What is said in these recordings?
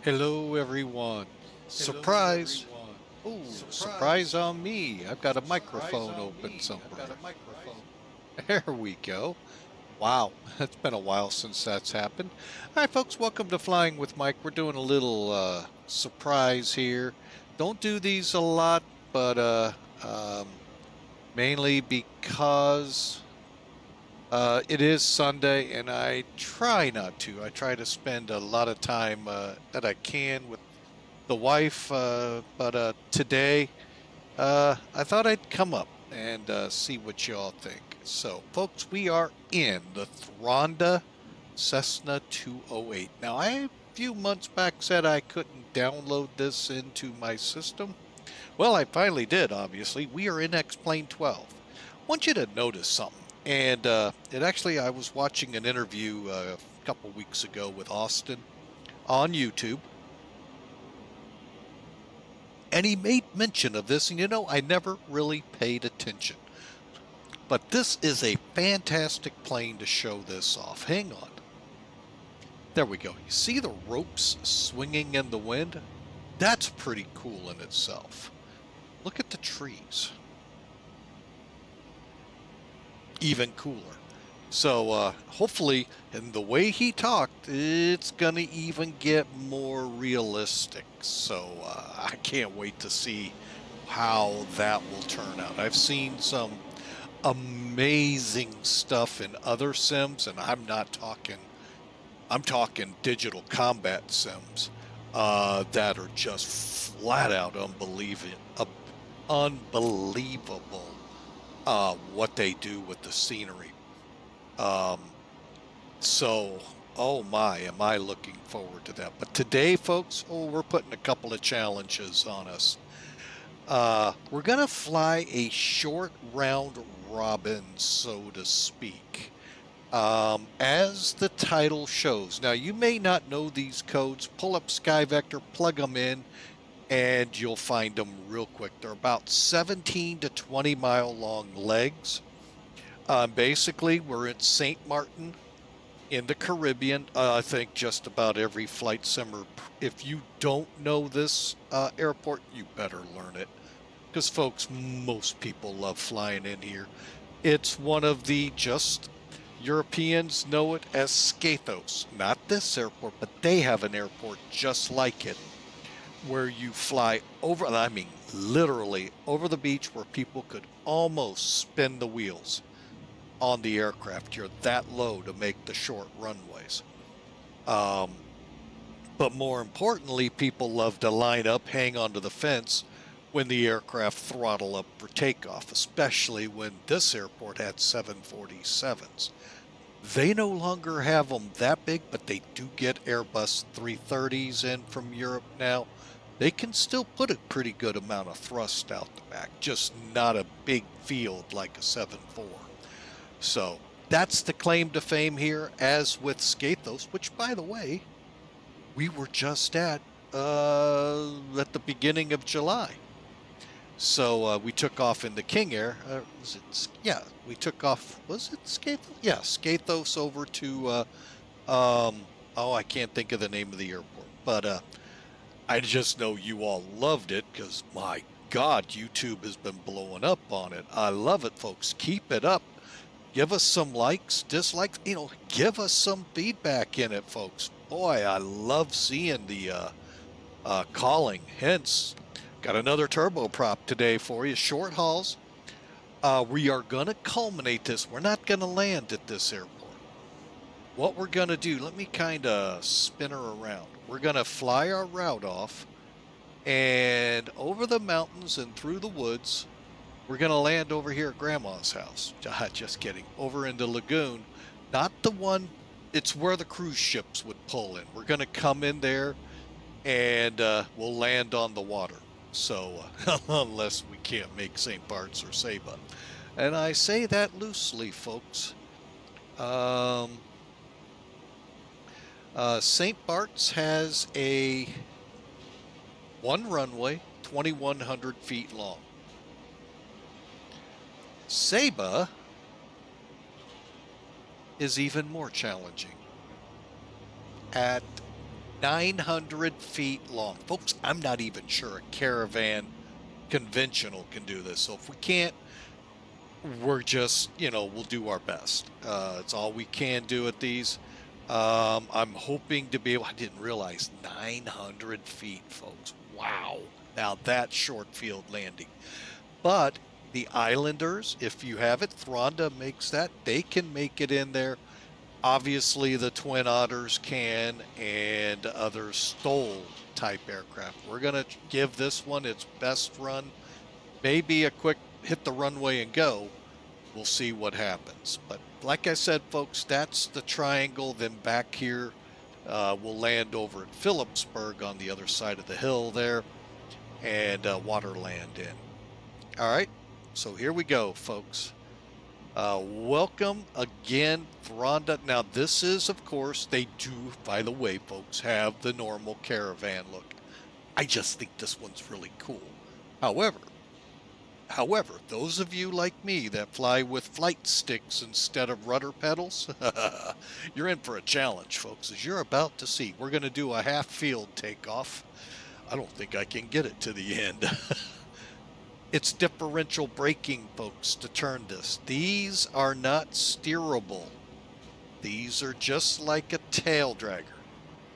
Hello, everyone. Surprise! Oh, surprise on me. I've got a microphone open somewhere. There we go. Wow, it's been a while since that's happened. All right, folks, welcome to Flying with Mike. We're doing a little surprise here. Don't do these a lot, but mainly because it is Sunday and I try not to. I try to spend a lot of time that I can with the wife, but today I thought I'd come up and see what y'all think. So, folks, we are in the Thranda Cessna 208. Now, I a few months back said I couldn't download this into my system. Well, I finally did, obviously. We are in X-Plane 12. I want you to notice something. And I was watching an interview a couple weeks ago with Austin on YouTube, and he made mention of this, and I never really paid attention. But this is a fantastic plane to show this off. Hang on. There we go. You see the ropes swinging in the wind? That's pretty cool in itself. Look at the trees. Even cooler. So hopefully, in the way he talked, it's going to even get more realistic. So I can't wait to see how that will turn out. I've seen some amazing stuff in other sims, and I'm talking digital combat sims that are just flat out unbelievable what they do with the scenery. Um, so, oh my, am I looking forward to that. But today, folks, we're putting a couple of challenges on us. We're going to fly a short round robin, so to speak. As the title shows. Now, you may not know these codes. Pull up SkyVector, plug them in, and you'll find them real quick. They're about 17 to 20 mile long legs. Basically, we're at St. Martin in the Caribbean. I think just about every flight simmer, if you don't know this airport, you better learn it. Because, folks, most people love flying in here. It's one of the just Europeans know it as Skathos. Not this airport, but they have an airport just like it where you fly over, I mean, literally over the beach where people could almost spin the wheels on the aircraft. You're that low to make the short runways. Um, but more importantly, people love to line up, hang onto the fence when the aircraft throttle up for takeoff, especially when this airport had 747s. They no longer have them that big, but they do get Airbus 330s in from Europe now. They can still put a pretty good amount of thrust out the back, just not a big field like a 7.4. So that's the claim to fame here, as with Skathos, which, by the way, we were just at the beginning of July. So we took off in the King Air. We took off. Was it Skathos? Yeah, Skathos over to. I can't think of the name of the airport, but I just know you all loved it because my God, YouTube has been blowing up on it. I love it, folks. Keep it up. Give us some likes, dislikes. Give us some feedback in it, folks. Boy, I love seeing the calling. Hence, got another turboprop today for you. Short hauls. We are going to culminate this. We're not going to land at this airport. What we're going to do, let me kind of spin her around. We're going to fly our route off, and over the mountains and through the woods, we're going to land over here at Grandma's house. Just kidding. Over into Lagoon. Not the one, it's where the cruise ships would pull in. We're going to come in there, and we'll land on the water. So, unless we can't make St. Bart's or Saba. And I say that loosely, folks. St. Bart's has a one runway, 2,100 feet long. Saba is even more challenging at 900 feet long. Folks, I'm not even sure a Caravan conventional can do this. So if we can't, we're just, we'll do our best. It's all we can do at these. I'm hoping to be able, I didn't realize 900 feet, folks. Wow. Now that's short field landing. But the Islanders, if you have it, Thranda makes that. They can make it in there. Obviously, the Twin Otters can, and other Stoll type aircraft. We're going to give this one its best run. Maybe a quick hit the runway and go. We'll see what happens. But like I said, folks, that's the triangle. Then back here, we'll land over at Phillipsburg on the other side of the hill there, and water land in. All right, so here we go, folks. Welcome again, Thranda. Now, this is, of course, they do, by the way, folks, have the normal Caravan look. I just think this one's really cool. However, those of you like me that fly with flight sticks instead of rudder pedals, you're in for a challenge, folks, as you're about to see. We're going to do a half field takeoff. I don't think I can get it to the end. It's differential braking, folks, to turn this. These are not steerable. These are just like a tail dragger.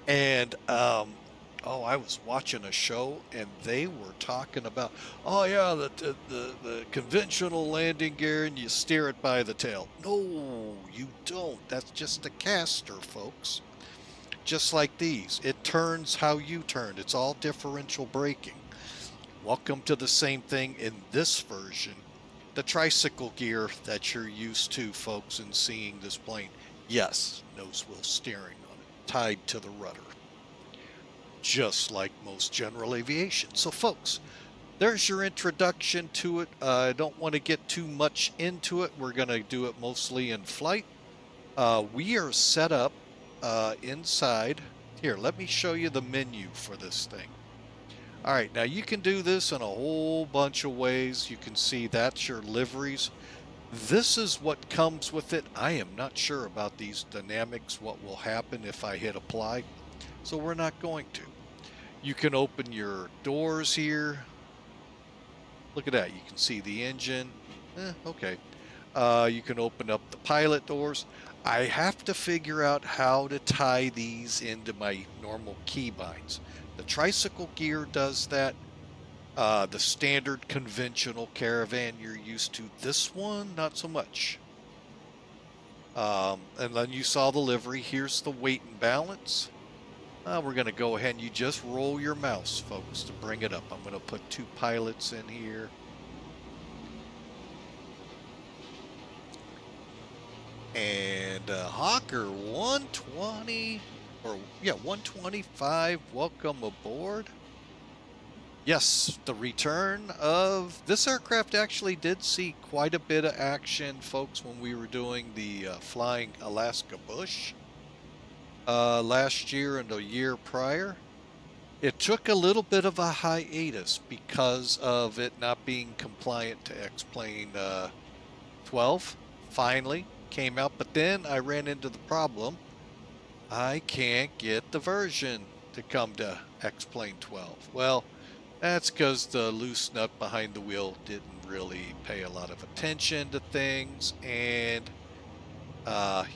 And, I was watching a show and they were talking about, oh yeah, the conventional landing gear and you steer it by the tail. No, you don't. That's just a caster, folks. Just like these. It turns how you turn. It's all differential braking. Welcome to the same thing in this version. The tricycle gear that you're used to, folks, in seeing this plane. Yes, nose wheel steering on it, tied to the rudder. Just like most general aviation. So, folks, there's your introduction to it. I don't want to get too much into it. We're going to do it mostly in flight. We are set up inside. Here, let me show you the menu for this thing. All right, now you can do this in a whole bunch of ways. You can see that's your liveries. This is what comes with it. I am not sure about these dynamics, what will happen if I hit apply. So we're not going to. You can open your doors here. Look at that. You can see the engine. Okay. You can open up the pilot doors. I have to figure out how to tie these into my normal keybinds. The tricycle gear does that. The standard conventional Caravan you're used to. This one, not so much. And then you saw the livery. Here's the weight and balance. We're going to go ahead and you just roll your mouse, folks, to bring it up. I'm going to put 2 pilots in here. And Hawker 120, 125, welcome aboard. Yes, the return of this aircraft actually did see quite a bit of action, folks, when we were doing the Flying Alaska Bush last year and the year prior. It took a little bit of a hiatus because of it not being compliant to X-Plane 12. Finally came out, but then I ran into the problem. I can't get the version to come to X-Plane 12. Well, that's because the loose nut behind the wheel didn't really pay a lot of attention to things, and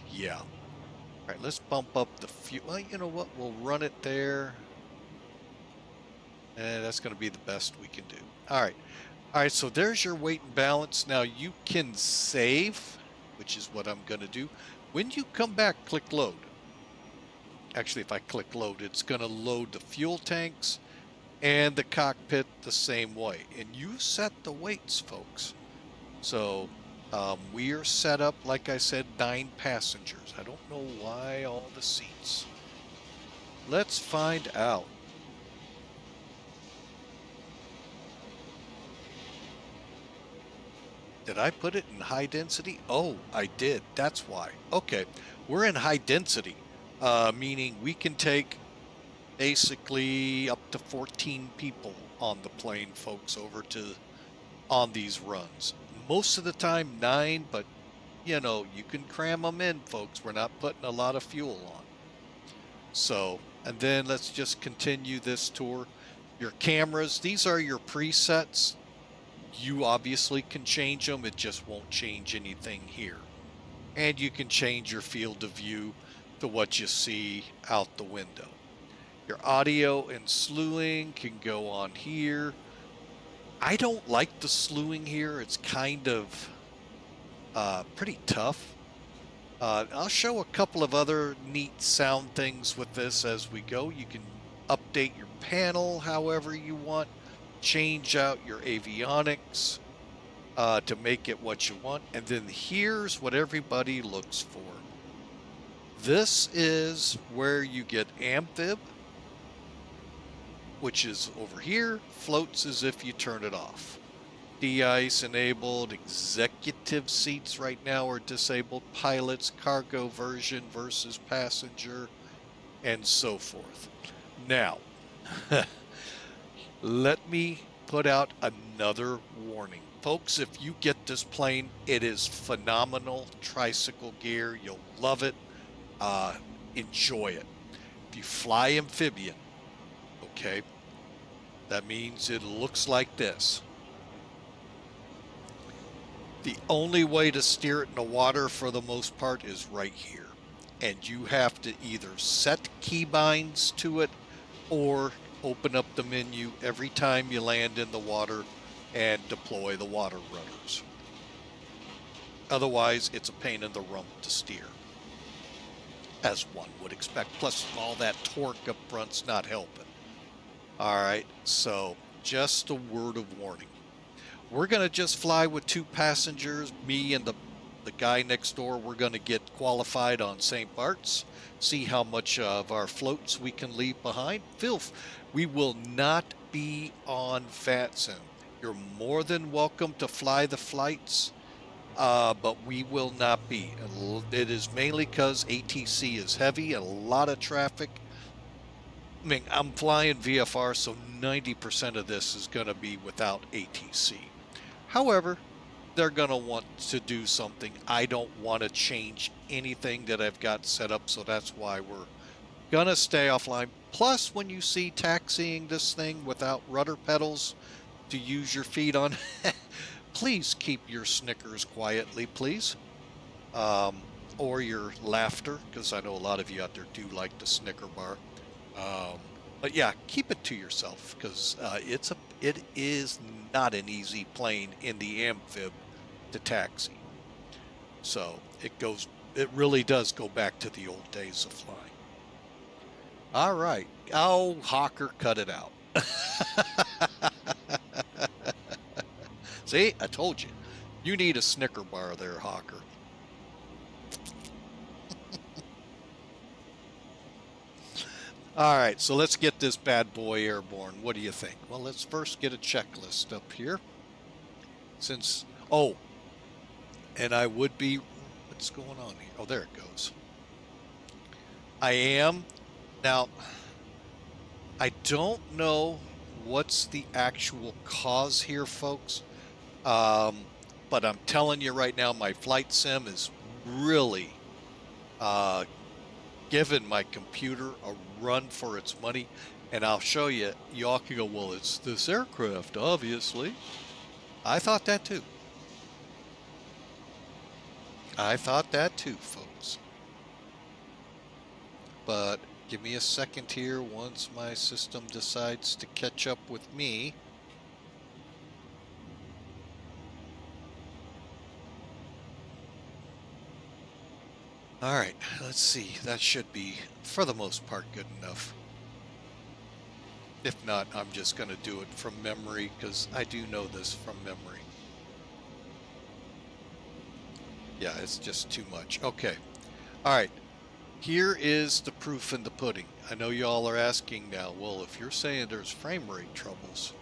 yeah. All right, let's bump up the fuel. Well, you know what? We'll run it there, and that's going to be the best we can do. All right. So there's your weight and balance. Now you can save, which is what I'm going to do. When you come back, click load. Actually, if I click load, it's going to load the fuel tanks and the cockpit the same way. And you set the weights, folks. So we are set up, like I said, 9 passengers. I don't know why all the seats. Let's find out. Did I put it in high density? Oh, I did. That's why. Okay, we're in high density, meaning we can take basically up to 14 people on the plane, folks, on these runs. Most of the time 9, but you know, you can cram them in, folks. We're not putting a lot of fuel on. So And then let's just continue this tour. Your cameras, these are your presets. You obviously can change them. It just won't change anything here. And you can change your field of view to what you see out the window. Your audio and slewing can go on here. I don't like the slewing here. It's kind of pretty tough. I'll show a couple of other neat sound things with this as we go. You can update your panel however you want, change out your avionics to make it what you want. And then here's what everybody looks for. This is where you get amphib, which is over here. Floats as if you turn it off. De-ice enabled. Executive seats right now are disabled. Pilots, cargo version versus passenger, and so forth. Now, let me put out another warning. Folks, if you get this plane, it is phenomenal tricycle gear. You'll love it. Enjoy it. If you fly amphibian, okay, that means it looks like this. The only way to steer it in the water for the most part is right here. And you have to either set keybinds to it or open up the menu every time you land in the water and deploy the water rudders. Otherwise, it's a pain in the rump to steer, as one would expect. Plus, all that torque up front's not helping. All right, so just a word of warning. We're going to just fly with 2 passengers, me and the guy next door. We're going to get qualified on St. Bart's, see how much of our floats we can leave behind. We will not be on FATSIM. You're more than welcome to fly the flights, but we will not be. It is mainly because ATC is heavy, a lot of traffic. I mean, I'm flying VFR, so 90% of this is going to be without ATC. However, they're going to want to do something. I don't want to change anything that I've got set up, so that's why we're going to stay offline. Plus, when you see taxiing this thing without rudder pedals to use your feet on, please keep your Snickers quietly, please. Or your laughter, because I know a lot of you out there do like the Snicker bar. But yeah, keep it to yourself, because it is not an easy plane in the amphib to taxi. So it really does go back to the old days of flying. All right. Oh, Hawker, cut it out. See, I told you. You need a Snicker bar there, Hawker. All right, so let's get this bad boy airborne. What do you think? Well, let's first get a checklist up here. And I would be, what's going on here? Oh, there it goes. Now, I don't know what's the actual cause here, folks. But I'm telling you right now, my flight sim is really giving my computer a run for its money. And I'll show you. You all can go, well, it's this aircraft, obviously. I thought that too. I thought that too, folks. But give me a second here once my system decides to catch up with me. All right, let's see. That should be, for the most part, good enough. If not, I'm just going to do it from memory, because I do know this from memory. Yeah, it's just too much. Okay. All right. Here is the proof in the pudding. I know y'all are asking now, well, if you're saying there's frame rate troubles,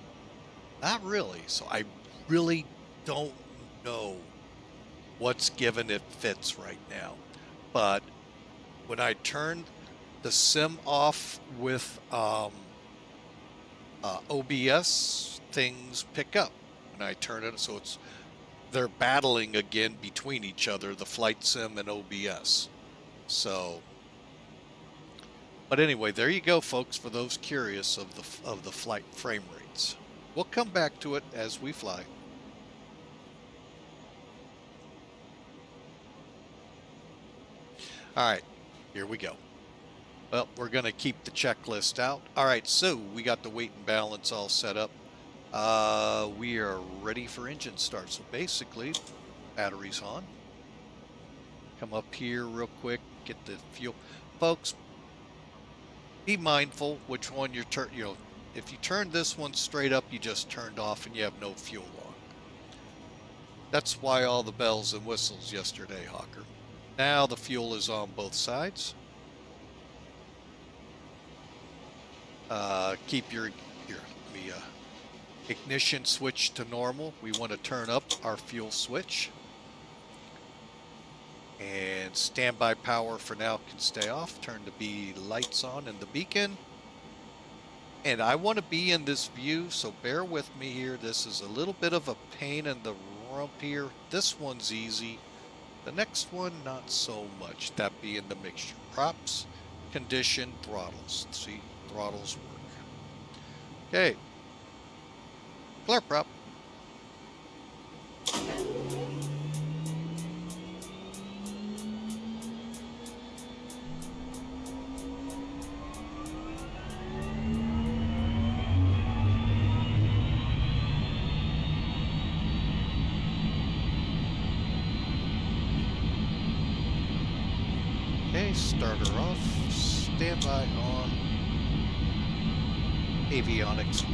not really. So I really don't know what's given it fits right now. But when I turn the sim off with OBS, things pick up. When I turn it, so they're battling again between each other, the flight sim and OBS. So But anyway, there you go, folks, for those curious of the flight frame rates. We'll come back to it as we fly. All right, here we go. Well, we're going to keep the checklist out. All right, so we got the weight and balance all set up. We are ready for engine start. So basically, batteries on. Come up here real quick, get the fuel. Folks, be mindful which one you're if you turn this one straight up, you just turned off and you have no fuel on. That's why all the bells and whistles yesterday, Hawker. Now the fuel is on both sides. Keep your ignition switch to normal. We want to turn up our fuel switch. And standby power for now can stay off. Turn the lights on in the beacon. And I want to be in this view, so bear with me here. This is a little bit of a pain in the rump here. This one's easy. The next one, not so much. That being the mixture. Props, condition, throttles. See, throttles work. Okay. Clear prop. Okay, starter off, standby on, avionics on.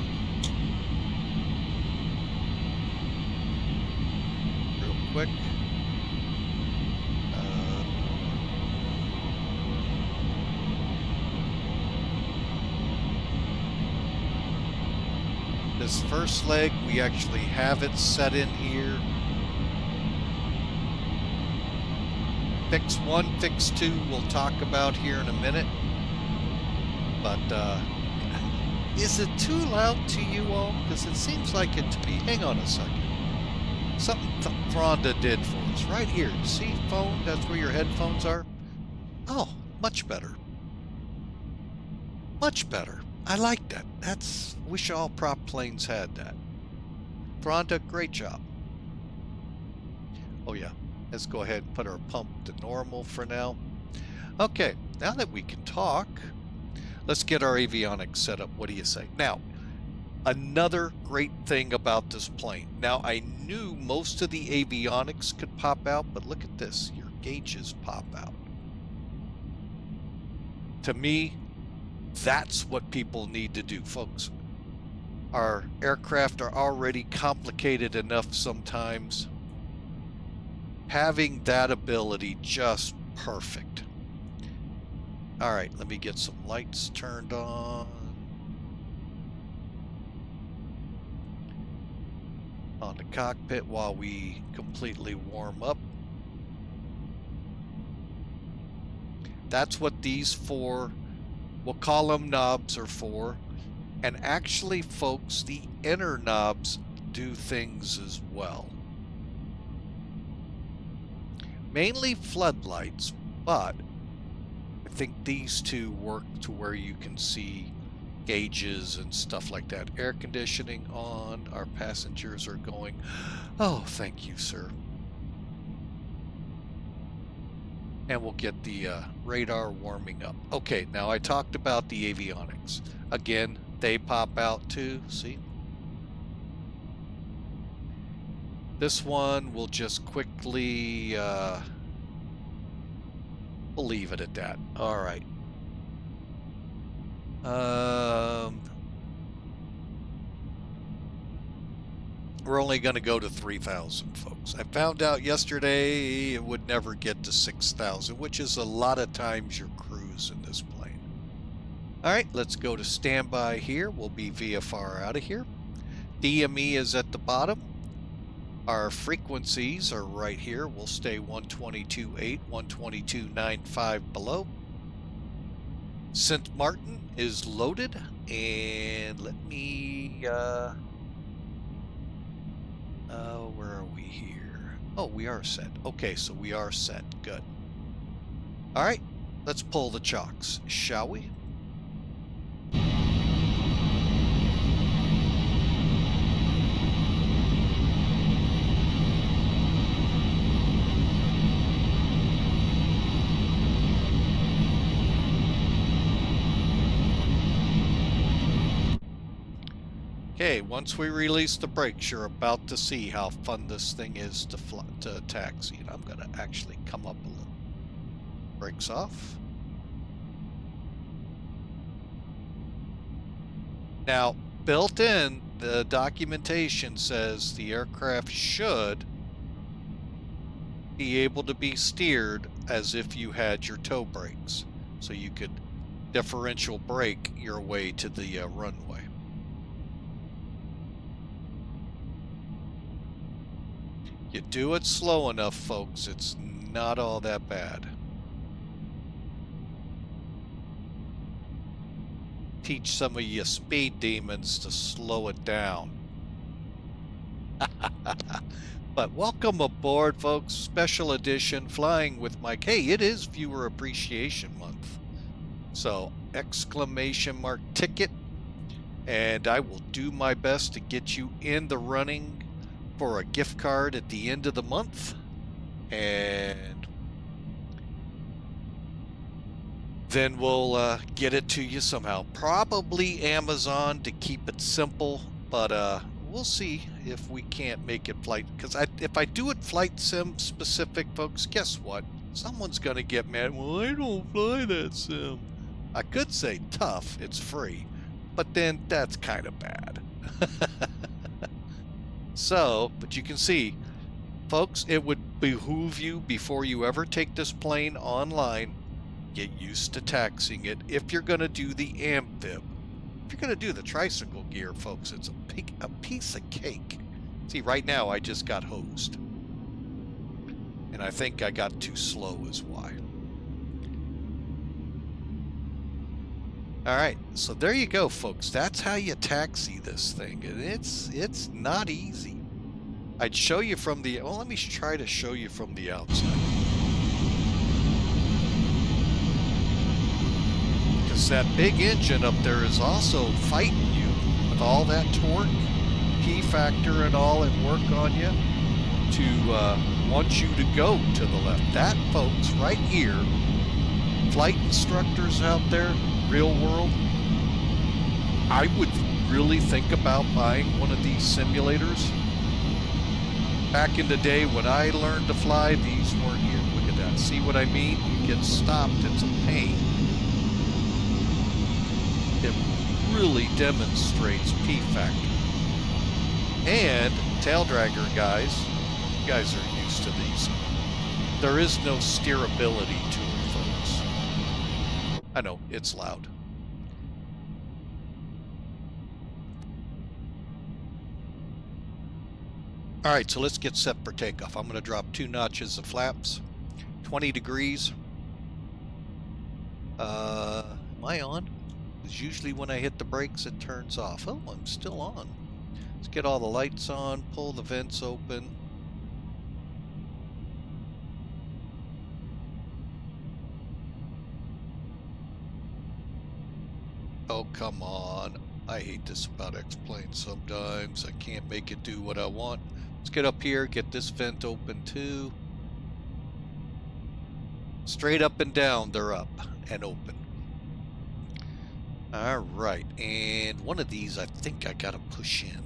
Real quick. This first leg, we actually have it set in here. Fix 1, fix 2, we'll talk about here in a minute. But, is it too loud to you all? Because it seems like it to be. Hang on a second. Something Thranda did for us. Right here. See, phone? That's where your headphones are? Oh, much better. Much better. I like that. Wish all prop planes had that. Thranda, great job. Oh, yeah. Let's go ahead and put our pump to normal for now. Okay, now that we can talk, let's get our avionics set up. What do you say? Now, another great thing about this plane. Now, I knew most of the avionics could pop out, but look at this. Your gauges pop out. To me, that's what people need to do, folks. Our aircraft are already complicated enough sometimes. Having that ability, just perfect. All right, let me get some lights turned on the cockpit while we completely warm up. That's what these four, we'll call them knobs, are for. And actually, folks, the inner knobs do things as well. Mainly floodlights, but I think these two work to where you can see gauges and stuff like that. Air conditioning on. Our passengers are going. Oh, thank you, sir. And we'll get the radar warming up. Okay, now I talked about the avionics. Again, they pop out too, see? This one will just quickly, we'll leave it at that. All right. We're only going to go to 3,000, folks. I found out yesterday it would never get to 6,000, which is a lot of times your cruise in this plane. All right, let's go to standby here. We'll be VFR out of here. DME is at the bottom. Our frequencies are right here. We'll stay 122.8, 122.95 below. St. Martin is loaded, and let me, where are we here? Oh, we are set. Okay, so we are set. Good. All right, let's pull the chocks, shall we? Okay, once we release the brakes, you're about to see how fun this thing is to taxi. And I'm going to actually come up a little. Brakes off. Now, built in, the documentation says the aircraft should be able to be steered as if you had your toe brakes. So you could differential brake your way to the runway. You do it slow enough, folks, it's not all that bad. Teach some of you speed demons to slow it down. But welcome aboard, folks. Special edition Flying with Mike. Hey, it is Viewer Appreciation Month. So, exclamation mark ticket. And I will do my best to get you in the running for a gift card at the end of the month. And then we'll get it to you somehow. Probably Amazon to keep it simple, but we'll see if we can't make it flight. Because if I do it flight sim specific, folks, guess what? Someone's going to get mad. Well, I don't fly that sim. I could say tough, it's free. But then that's kind of bad. So, but you can see, folks, it would behoove you before you ever take this plane online, get used to taxiing it if you're going to do the amphib. If you're going to do the tricycle gear, folks, it's a piece of cake. See, right now I just got hosed. And I think I got too slow is why. All right, so there you go, folks. That's how you taxi this thing. And it's not easy. I'd show you from the, well, let me try to show you from the outside. Because that big engine up there is also fighting you with all that torque, P factor and all at work on you to want you to go to the left. That, folks, right here, flight instructors out there, real world, I would really think about buying one of these simulators. Back in the day when I learned to fly, these weren't here. Look at that. See what I mean? You get stopped, it's a pain. It really demonstrates P factor. And tail dragger guys, you guys are used to these. There is no steerability to it, folks. I know, it's loud. All right, so let's get set for takeoff. I'm going to drop 2 notches of flaps, 20 degrees. Am I on? Because usually when I hit the brakes, it turns off. Oh, I'm still on. Let's get all the lights on, pull the vents open. Oh, come on. I hate this about X-Planes sometimes. I can't make it do what I want. Let's get up here, get this vent open too. Straight up and down, they're up and open. All right, and one of these I think I gotta push in.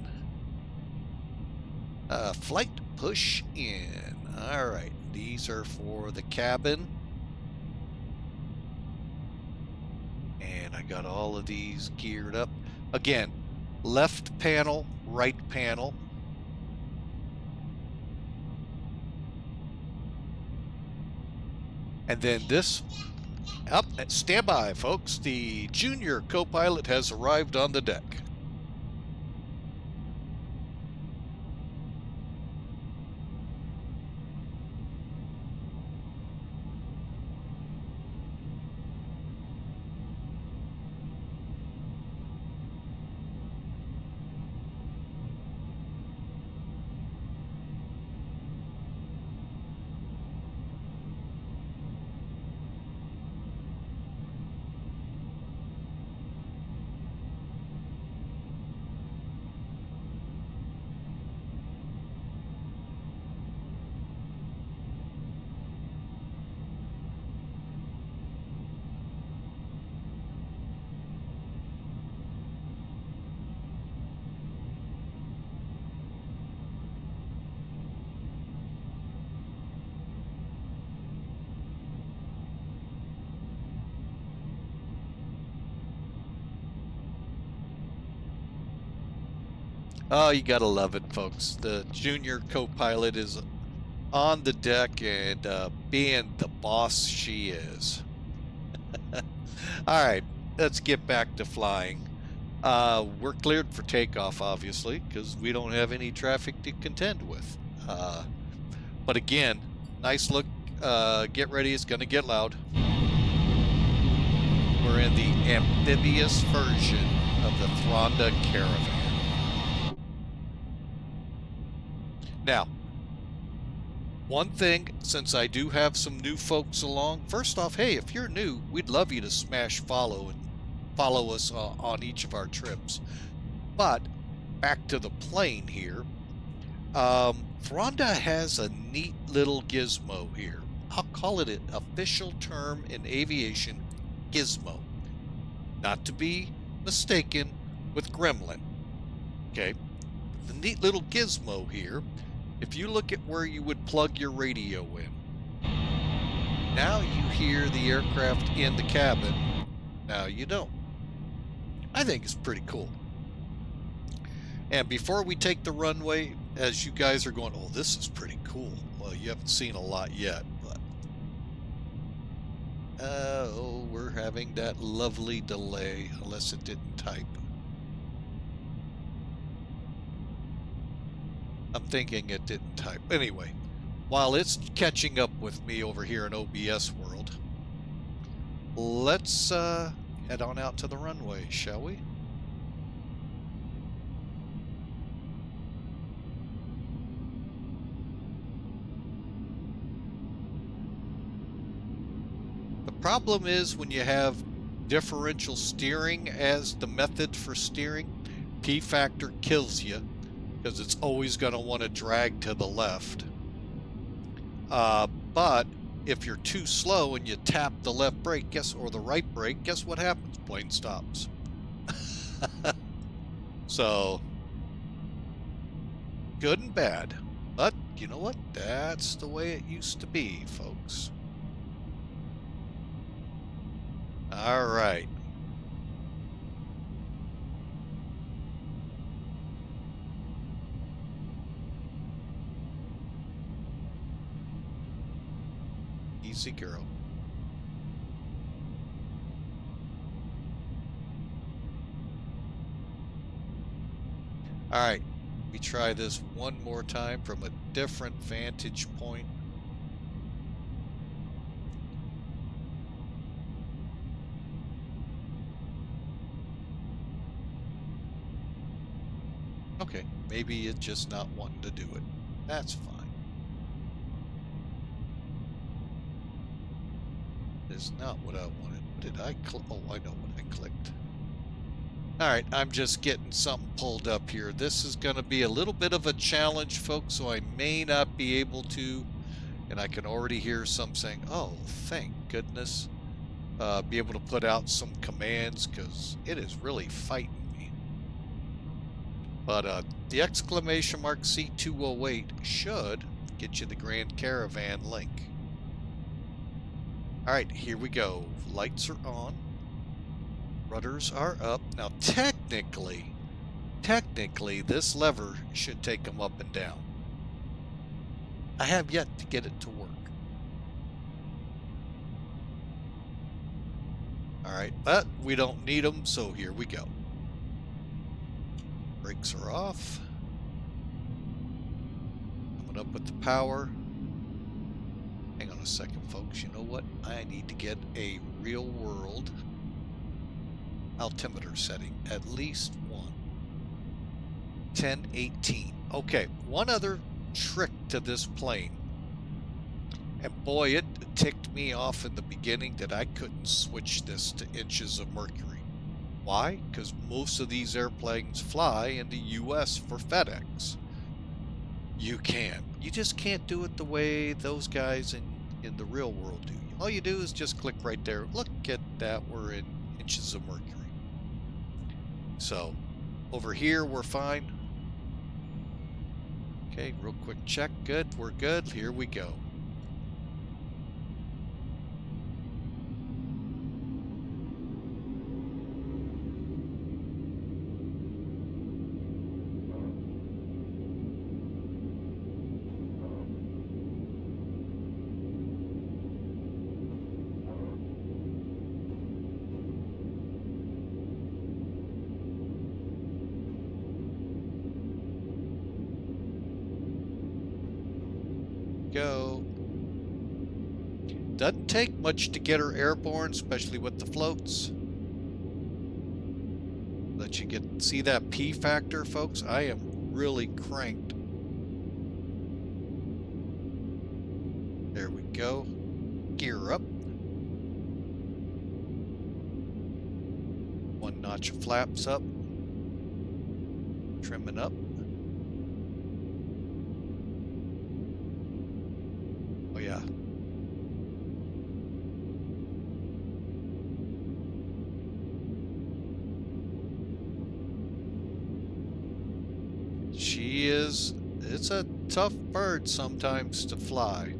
Flight push in. All right, these are for the cabin. And I got all of these geared up. Again, left panel, right panel. And then this, up, stand by, folks. The junior co-pilot has arrived on the deck. Oh, you gotta love it, folks. The junior co-pilot is on the deck and being the boss she is. All right, let's get back to flying. We're cleared for takeoff, obviously, because we don't have any traffic to contend with. But again, nice look. Get ready, it's going to get loud. We're in the amphibious version of the Thranda Caravan. Now, one thing, since I do have some new folks along, first off, hey, if you're new, we'd love you to smash follow and follow us on each of our trips. But back to the plane here. Thranda has a neat little gizmo here. I'll call it an official term in aviation, gizmo. Not to be mistaken with gremlin. Okay, the neat little gizmo here, if you look at where you would plug your radio in, now you hear the aircraft in the cabin, now you don't. I think it's pretty cool. And before we take the runway, as you guys are going, oh, this is pretty cool. Well, you haven't seen a lot yet, but oh, we're having that lovely delay, unless it didn't type. I'm thinking it didn't type. Anyway, while it's catching up with me over here in OBS world, let's head on out to the runway, shall we? The problem is when you have differential steering as the method for steering, P-factor kills you because it's always going to want to drag to the left. But if you're too slow and you tap the left brake, or the right brake, guess what happens? Plane stops. So, good and bad. But you know what? That's the way it used to be, folks. All right. Easy girl. All right. We try this one more time from a different vantage point. Okay, maybe it's just not wanting to do it. That's fine. It's not what I wanted. Did I click? Oh, I know what I clicked. All right, I'm just getting something pulled up here. This is going to be a little bit of a challenge, folks, so I may not be able to, and I can already hear some saying, oh, thank goodness, be able to put out some commands because it is really fighting me. But the exclamation mark C208 should get you the Grand Caravan link. All right, here we go. Lights are on. Rudders are up. Now, technically, this lever should take them up and down. I have yet to get it to work. All right, but we don't need them, so here we go. Brakes are off. Coming up with the power. Hang on a second, folks. You know what? I need to get a real world altimeter setting. At least one. 1018. Okay, one other trick to this plane. And boy, it ticked me off in the beginning that I couldn't switch this to inches of mercury. Why? Because most of these airplanes fly in the US for FedEx. You can. You just can't do it the way those guys in the real world do. All you do is just click right there. Look at that. We're in inches of mercury. So over here, we're fine. Okay, real quick check. Good. We're good. Here we go. go. Doesn't take much to get her airborne, especially with the floats. Let you see that P factor, folks. I am really cranked. There we go. Gear up. One notch of flaps up. Trimming up. Oh yeah. She is, it's a tough bird sometimes to fly.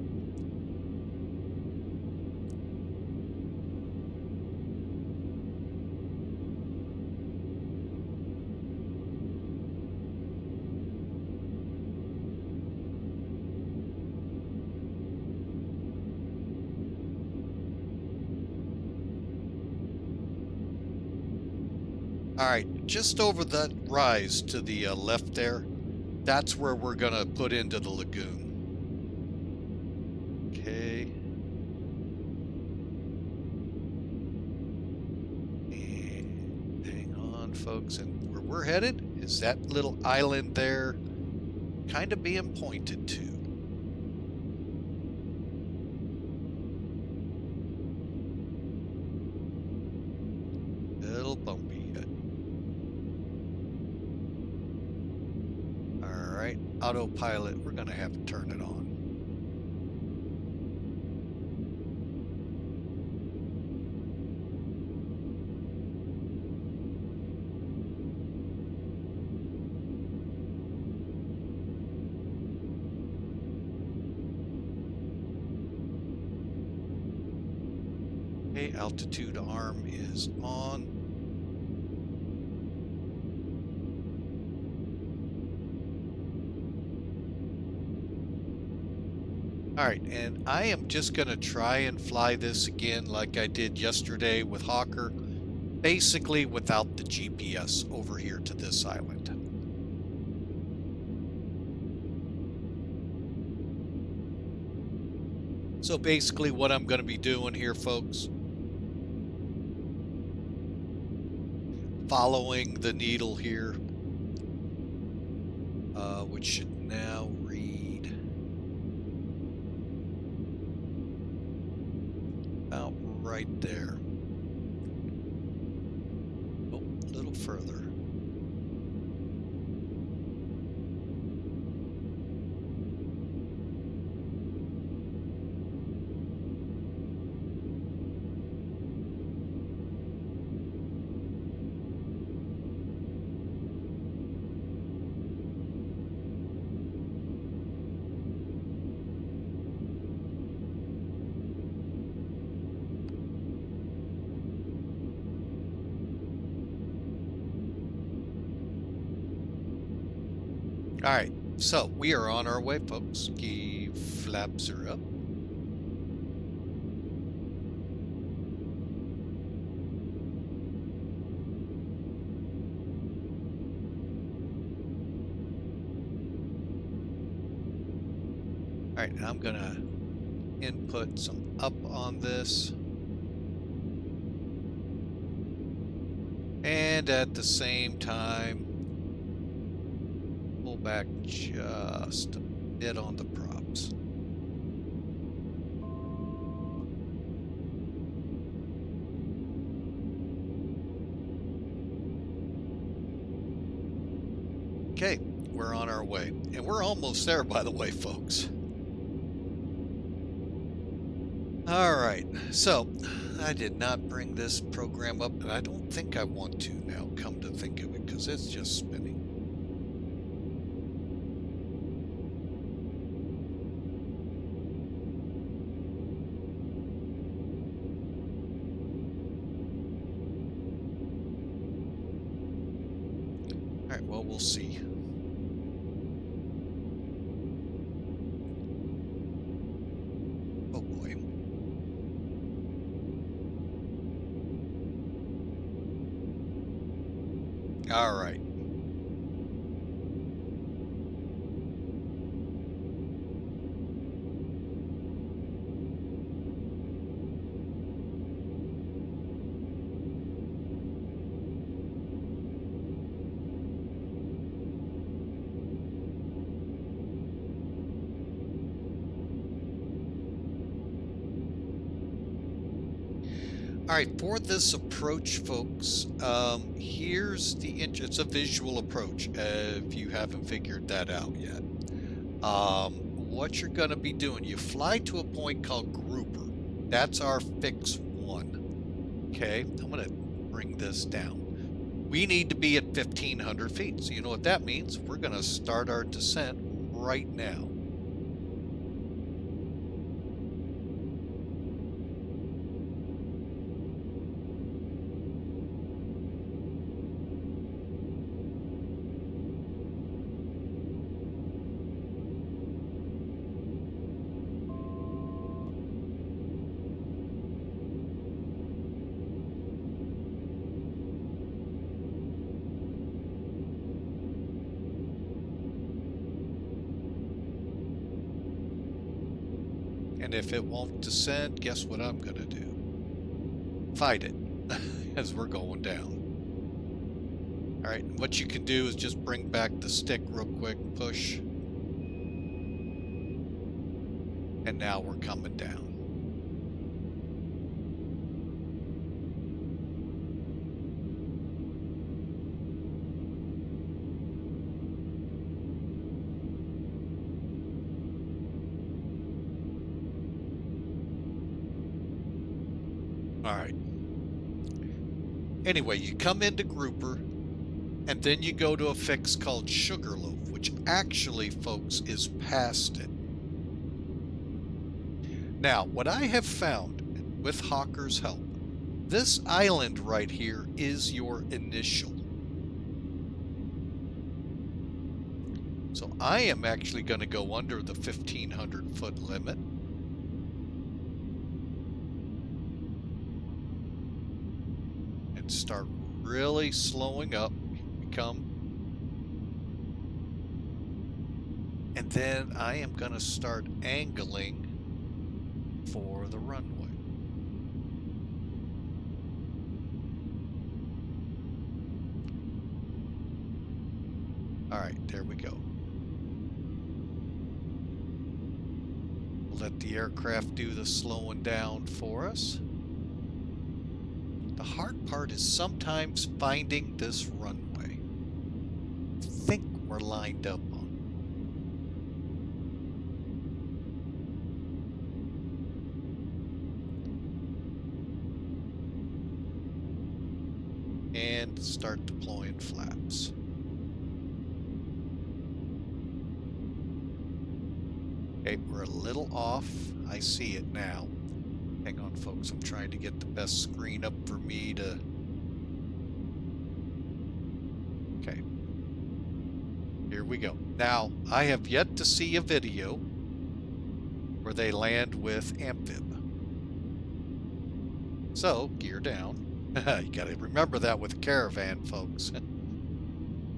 All right, just over that rise to the left there, that's where we're going to put into the lagoon. Okay. And hang on, folks. And where we're headed is that little island there, kind of being pointed to. Little bumpy. Autopilot, we're going to have to turn it on. Okay, altitude arm is on. All right, and I am just going to try and fly this again like I did yesterday with Hawker, basically without the GPS over here to this island. So basically what I'm going to be doing here, folks, following the needle here, which should now read about right there. Oh, a little further. All right, so we are on our way, folks. Ski flaps are up. All right, I'm gonna input some up on this. And at the same time, pull back just a bit on the props. Okay, we're on our way. And we're almost there, by the way, folks. All right, so I did not bring this program up, and I don't think I want to now, come to think of it, because it's just spinning. All right, well, we'll see. Oh boy. All right. All right, for this approach, folks, here's it's a visual approach, if you haven't figured that out yet. What you're going to be doing, you fly to a point called Grouper. That's our fix 1. Okay, I'm going to bring this down. We need to be at 1,500 feet. So you know what that means? We're going to start our descent right now. And if it won't descend, guess what I'm going to do? Fight it as we're going down. All right, and what you can do is just bring back the stick real quick, push. And now we're coming down. All right. Anyway, you come into Grouper, and then you go to a fix called Sugarloaf, which actually, folks, is past it. Now, what I have found, with Hawker's help, this island right here is your initial. So I am actually going to go under the 1,500 foot limit. And start really slowing up. We come. And then I am going to start angling for the runway. All right, there we go. Let the aircraft do the slowing down for us. The hard part is sometimes finding this runway. I think we're lined up on. And start deploying flaps. Okay, we're a little off. I see it now. Hang on, folks. I'm trying to get the best screen up for me to... Okay. Here we go. Now, I have yet to see a video where they land with amphib. So, gear down. You gotta remember that with Caravan, folks.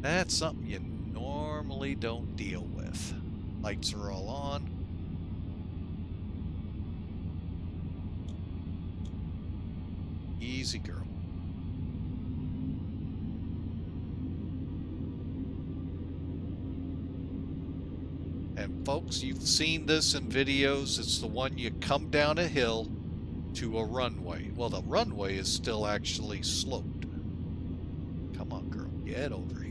That's something you normally don't deal with. Lights are all on. Easy girl. And folks, you've seen this in videos. It's the one you come down a hill to a runway. Well, the runway is still actually sloped. Come on, girl. Get over here.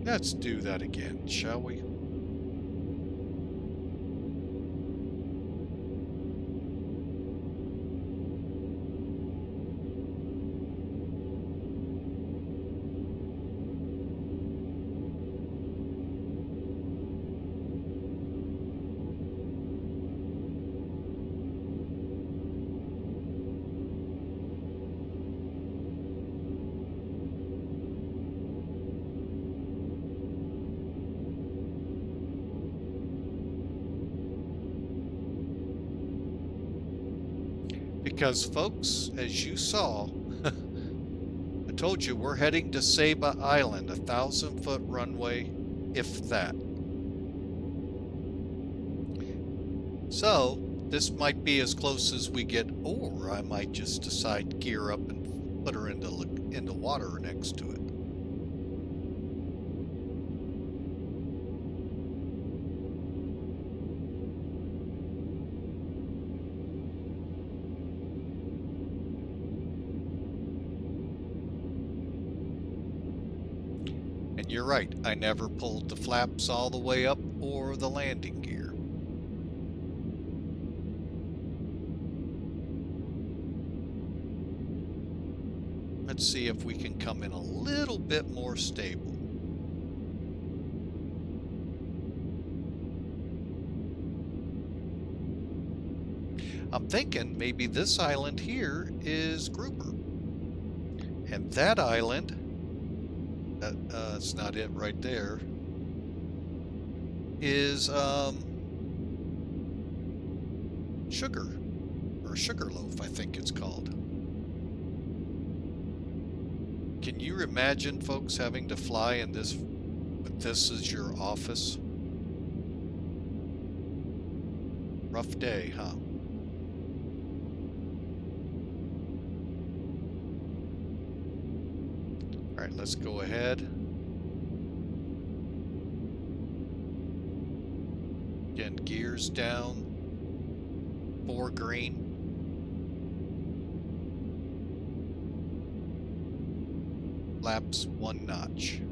Let's do that again, shall we? Because, folks, as you saw, I told you we're heading to Saba Island, 1,000-foot runway, if that. So, this might be as close as we get, or I might just decide to gear up and put her into water next to it. And you're right, I never pulled the flaps all the way up or the landing gear. Let's see if we can come in a little bit more stable. I'm thinking maybe this island here is grouper. And that island, that's not it right there, is sugar, or sugarloaf, I think it's called. Can you imagine, folks, having to fly in this, but this is your office? Rough day, huh? All right, let's go ahead. Again, gears down, 4 green. Flaps 1 notch.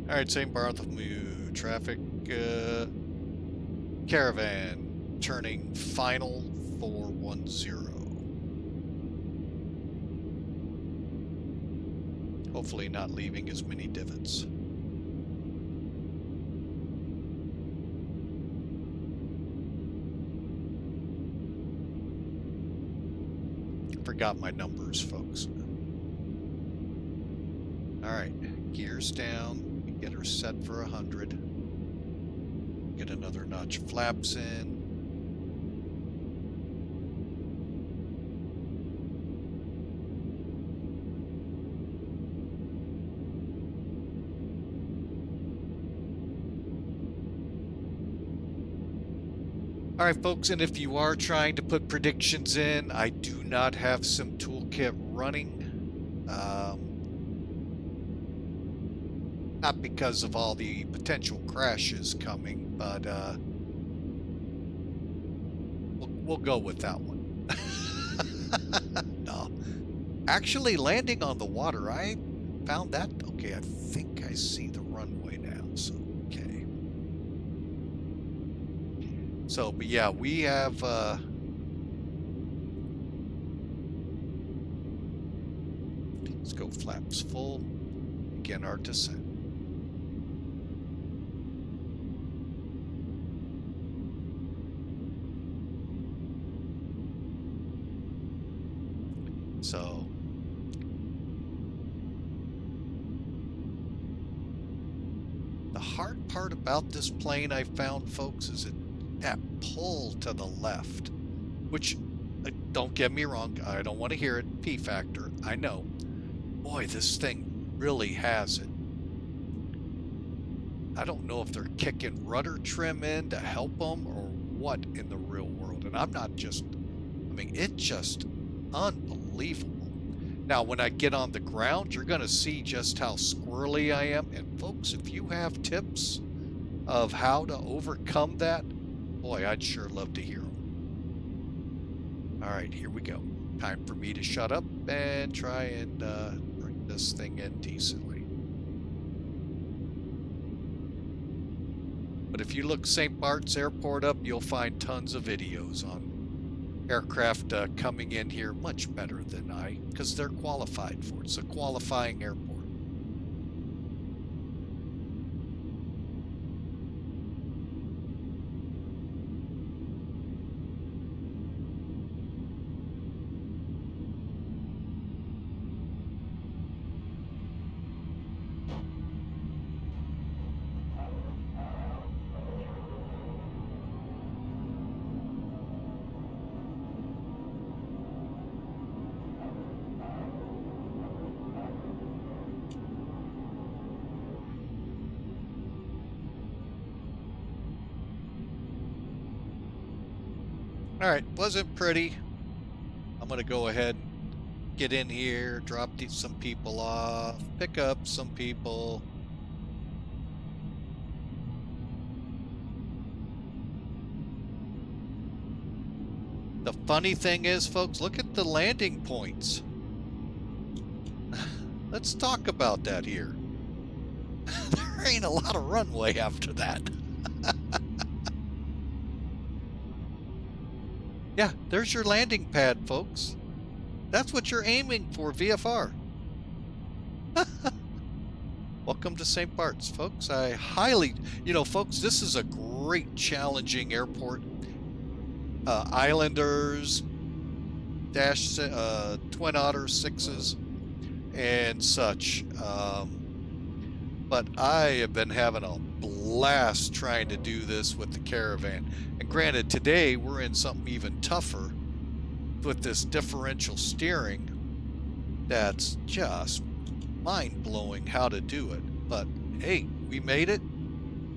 All right, St. Bartholomew traffic, Caravan turning final 410. Hopefully not leaving as many divots. Forgot my numbers, folks. All right, gears down. Get her set for 100. Get another notch of flaps in. All right, folks, and if you are trying to put predictions in, I do not have some Toolkit running. Not because of all the potential crashes coming, but we'll go with that one. No. Actually, landing on the water, I found that. Okay, I think I see the runway now, so okay. So, but yeah, we have let's go flaps full, begin our descent. So the hard part about this plane I found, folks, is that pull to the left, which, don't get me wrong, I don't want to hear it, P factor, I know. Boy, this thing really has it. I don't know if they're kicking rudder trim in to help them or what in the real world. And I'm not just, I mean, it's just unbelievable. Now, when I get on the ground, you're going to see just how squirrely I am. And folks, if you have tips of how to overcome that, boy, I'd sure love to hear them. All right, here we go. Time for me to shut up and try and bring this thing in decently. But if you look St. Bart's Airport up, you'll find tons of videos on aircraft coming in here much better than I, because they're qualified for it. It's a qualifying airport. All right, wasn't pretty. I'm going to go ahead and get in here, drop some people off, pick up some people. The funny thing is, folks, look at the landing points. Let's talk about that here. There ain't a lot of runway after that. Yeah, there's your landing pad, folks. That's what you're aiming for, VFR. Welcome to St. Bart's, folks. I highly, folks, this is a great, challenging airport. Islanders, Twin Otter 6s, and such. But I have been having a blast trying to do this with the Caravan. And granted, today we're in something even tougher with this differential steering. That's just mind-blowing how to do it. But hey, we made it.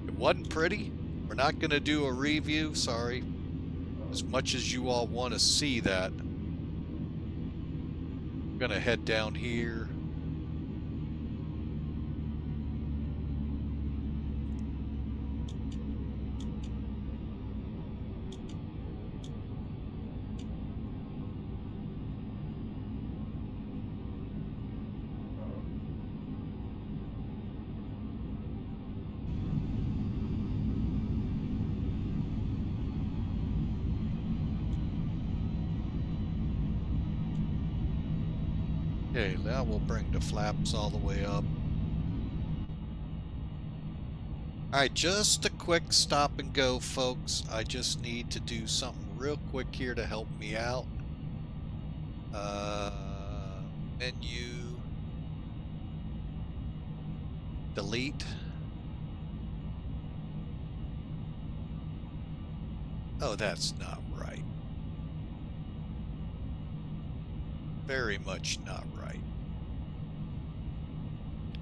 It wasn't pretty. We're not going to do a review, sorry. As much as you all want to see that. I'm going to head down here. Okay, now we'll bring the flaps all the way up. Alright, just a quick stop and go, folks. I just need to do something real quick here to help me out. Menu. Delete. Oh, that's not right. Very much not right.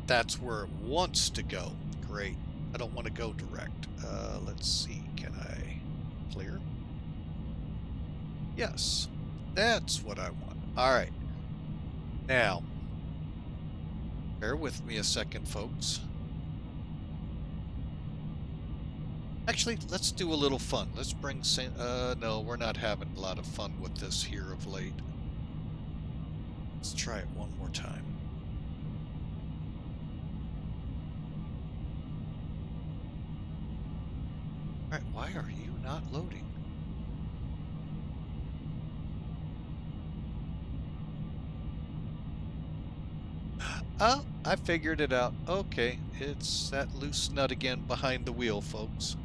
That's where it wants to go. Great. I don't want to go direct. Let's see. Can I clear? Yes. That's what I want. All right. Now, bear with me a second, folks. Actually, let's do a little fun. Let's bring... no, we're not having a lot of fun with this here of late. Let's try it one more time. All right, why are you not loading? Oh, I figured it out. Okay, it's that loose nut again behind the wheel, folks.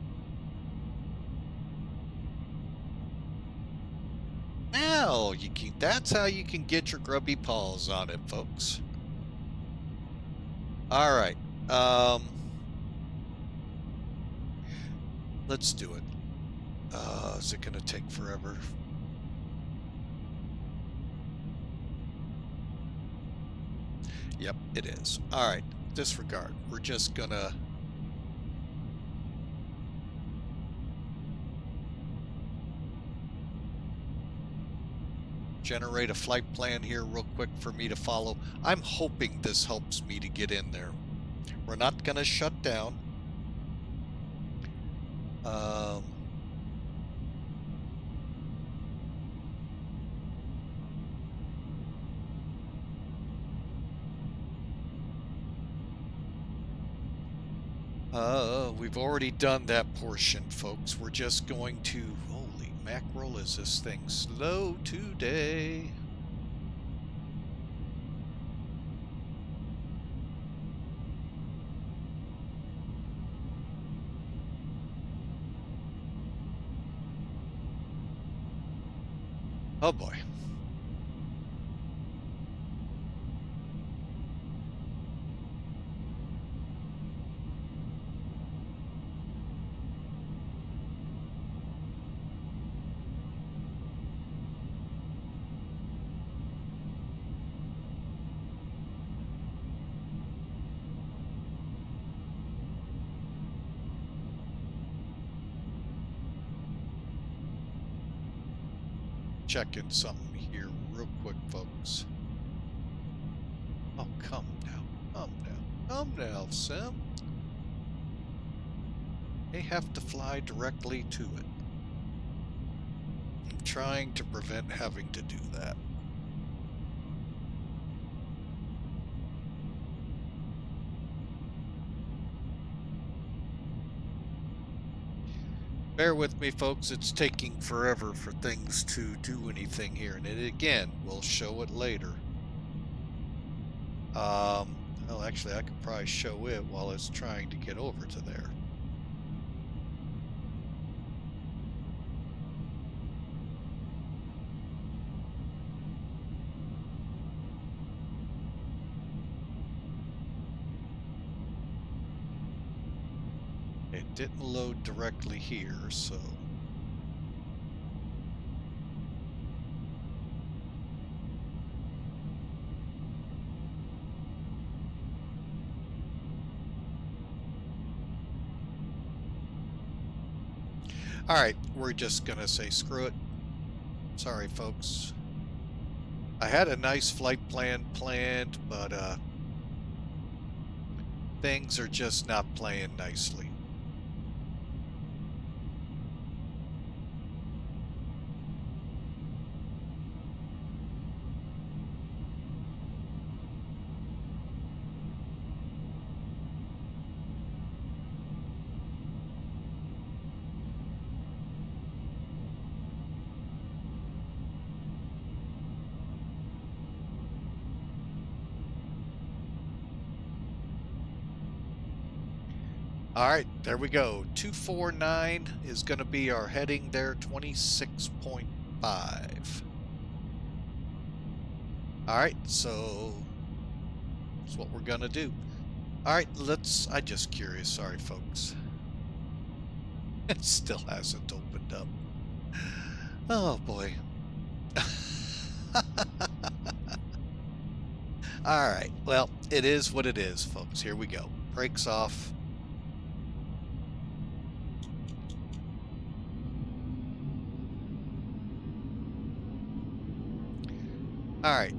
Now you can, that's how you can get your grubby paws on it, folks. All right. Let's do it. Is it going to take forever? Yep, it is. All right, disregard. We're just gonna generate a flight plan here real quick for me to follow. I'm hoping this helps me to get in there. We're not gonna shut down. We've already done that portion, folks. We're just going to... Holy mackerel, is this thing slow today? Oh boy. checking something here real quick, folks. Oh, come now. Come now, Sim. They have to fly directly to it. I'm trying to prevent having to do that. Bear with me, folks. It's taking forever for things to do anything here. And it, again, we'll show it later. Well, actually, I could probably show it while it's trying to get over to there. It didn't load directly here, so... Alright, we're just gonna say screw it. Sorry, folks. I had a nice flight plan planned, but things are just not playing nicely. All right, there we go. 249 is going to be our heading there, 26.5. All right, so that's what we're going to do. All right, I'm just curious. Sorry, folks. It still hasn't opened up. Oh, boy. All right, well, it is what it is, folks. Here we go. Brakes off. All right,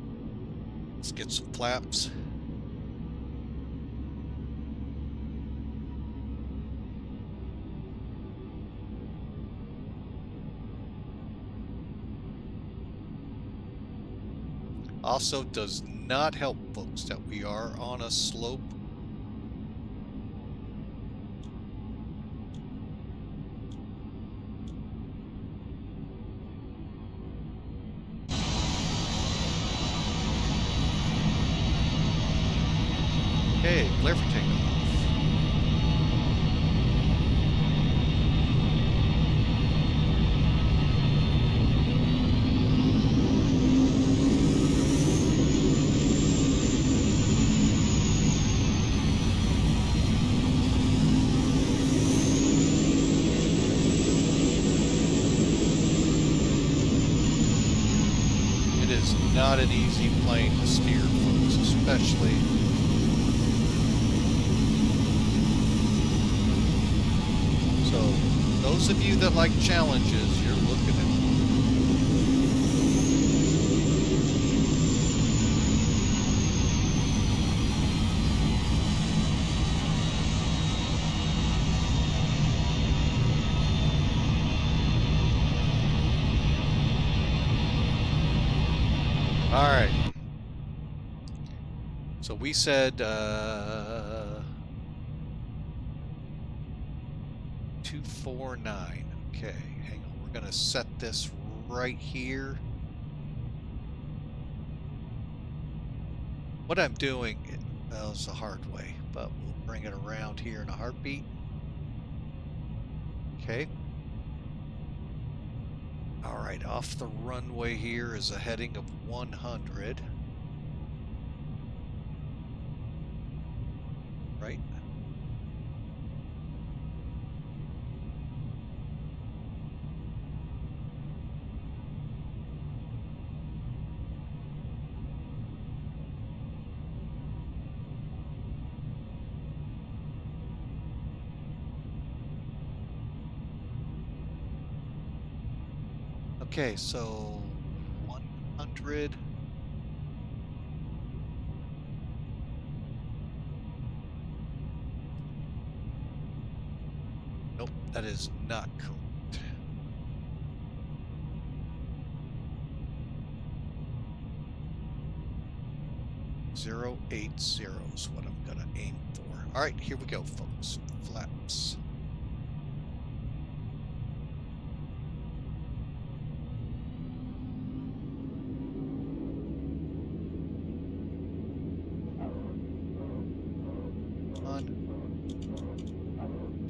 let's get some flaps. Also does not help, folks, that we are on a slope. Okay, clear for takeoff. It is not an easy plane to steer, folks, especially those of you that like challenges, you're looking at. All right. So we said 249. Okay, hang on. We're going to set this right here. What I'm doing, well, it's the hard way, but we'll bring it around here in a heartbeat. Okay. All right, off the runway here is a heading of 100. Right? Okay, so 100. Nope, that is not correct. 080 is what I'm gonna aim for. All right, here we go, folks. Flaps.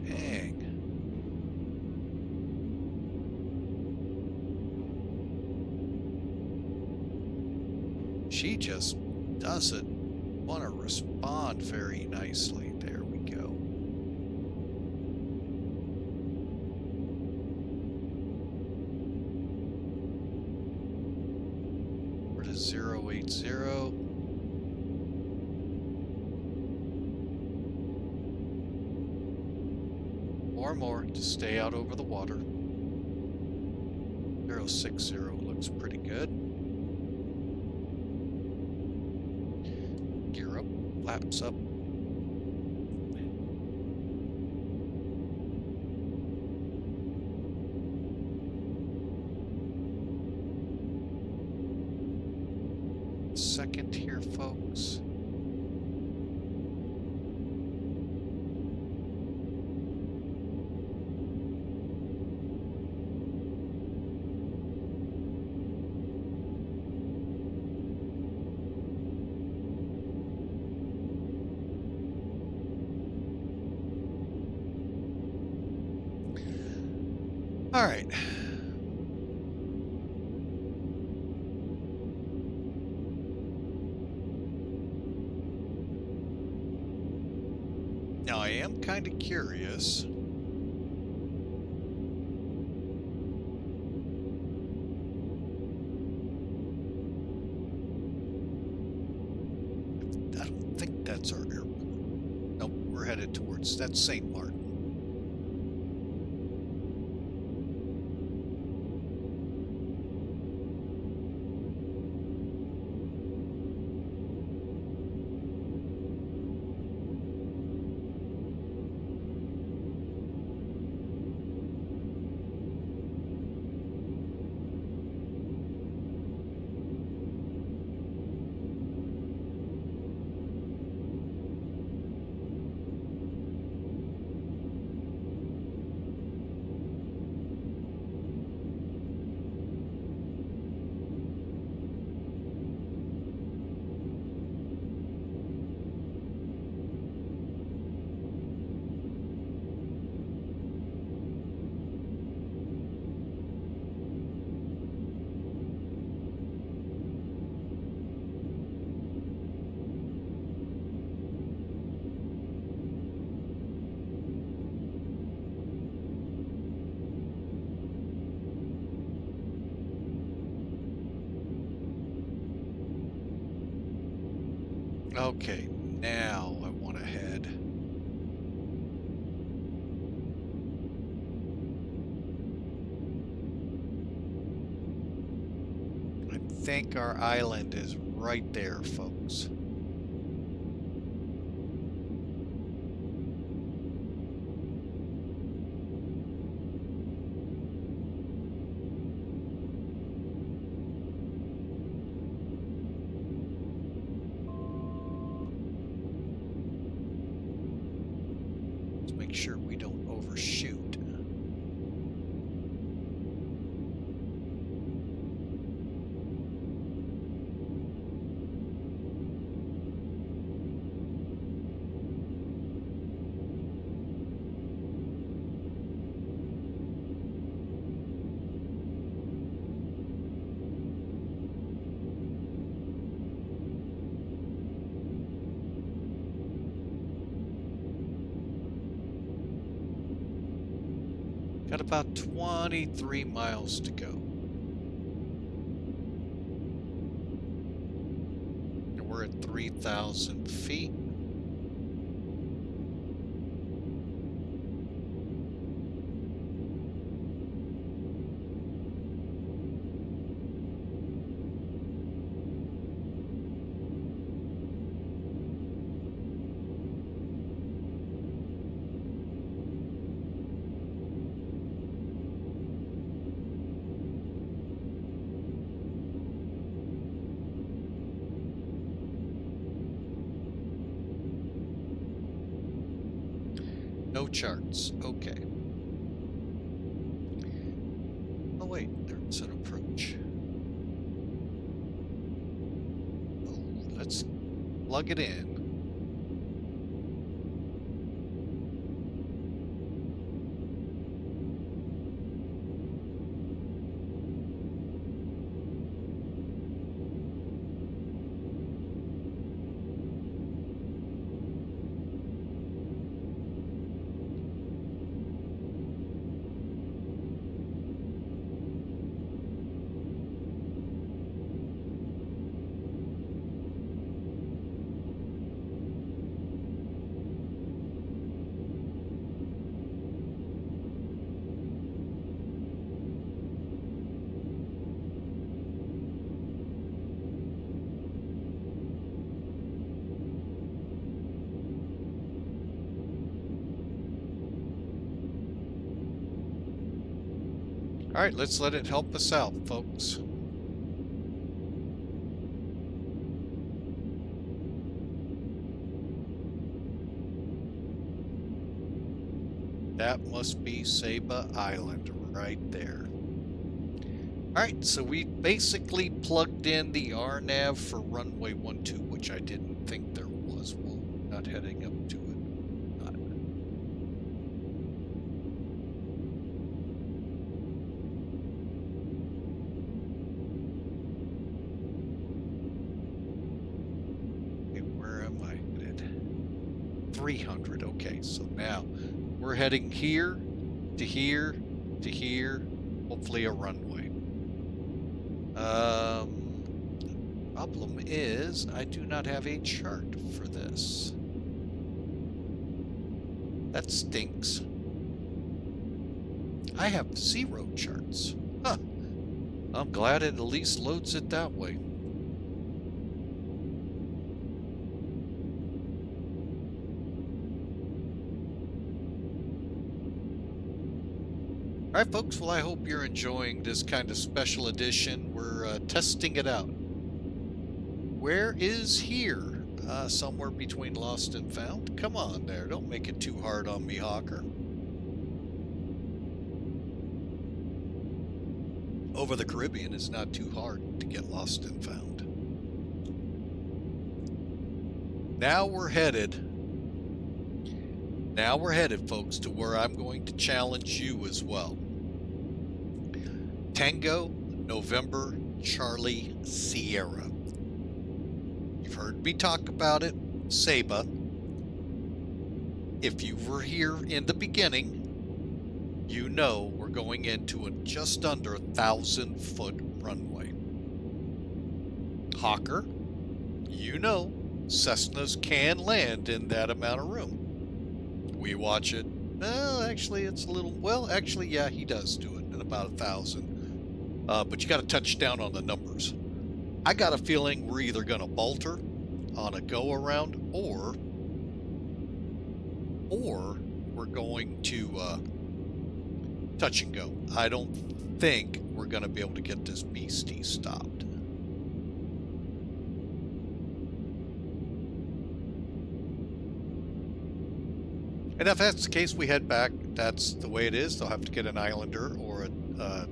Dang. She just doesn't want to respond very nicely. There we go. We're to 080. Or more to stay out over the water. 060 looks pretty good. Gear up, flaps up. Second here, folks. All right. Now I am kind of curious. I don't think that's our airport. Nope, we're headed towards, that's St. Martin. Okay, now I want to head. I think our island is right there, folks. Make sure we don't overshoot. Got about 23 miles to go. And we're at 3,000 feet. No charts. Okay. Oh wait, there's an approach. Oh, let's plug it in. All right, let's let it help us out, folks. That must be Saba Island right there. All right, so we basically plugged in the RNAV for runway 12, which I didn't think there was. Well, not heading up to it. Not. Okay, where am I headed? 300. Okay, so now we're heading here to here to here. Hopefully a runway. Problem is, I do not have a chart for this. That stinks. I have 0 charts. Huh. I'm glad it at least loads it that way. All right, folks, well, I hope you're enjoying this kind of special edition. We're testing it out. Where is here? Somewhere between lost and found? Come on there, don't make it too hard on me, Hawker. Over the Caribbean is not too hard to get lost and found. Now we're headed, folks, to where I'm going to challenge you as well. Tango, November, Charlie, Sierra. You've heard me talk about it, Saba. If you were here in the beginning, you know we're going into a just under 1,000-foot runway. Hawker, you know Cessnas can land in that amount of room. We watch it. Well, actually, it's a little... Well, actually, yeah, he does do it in about 1,000. But you got to touch down on the numbers. I got a feeling we're either going to bolter on a go-around, or we're going to touch and go. I don't think we're going to be able to get this beastie stopped. And if that's the case, we head back. That's the way it is. They'll have to get an Islander or a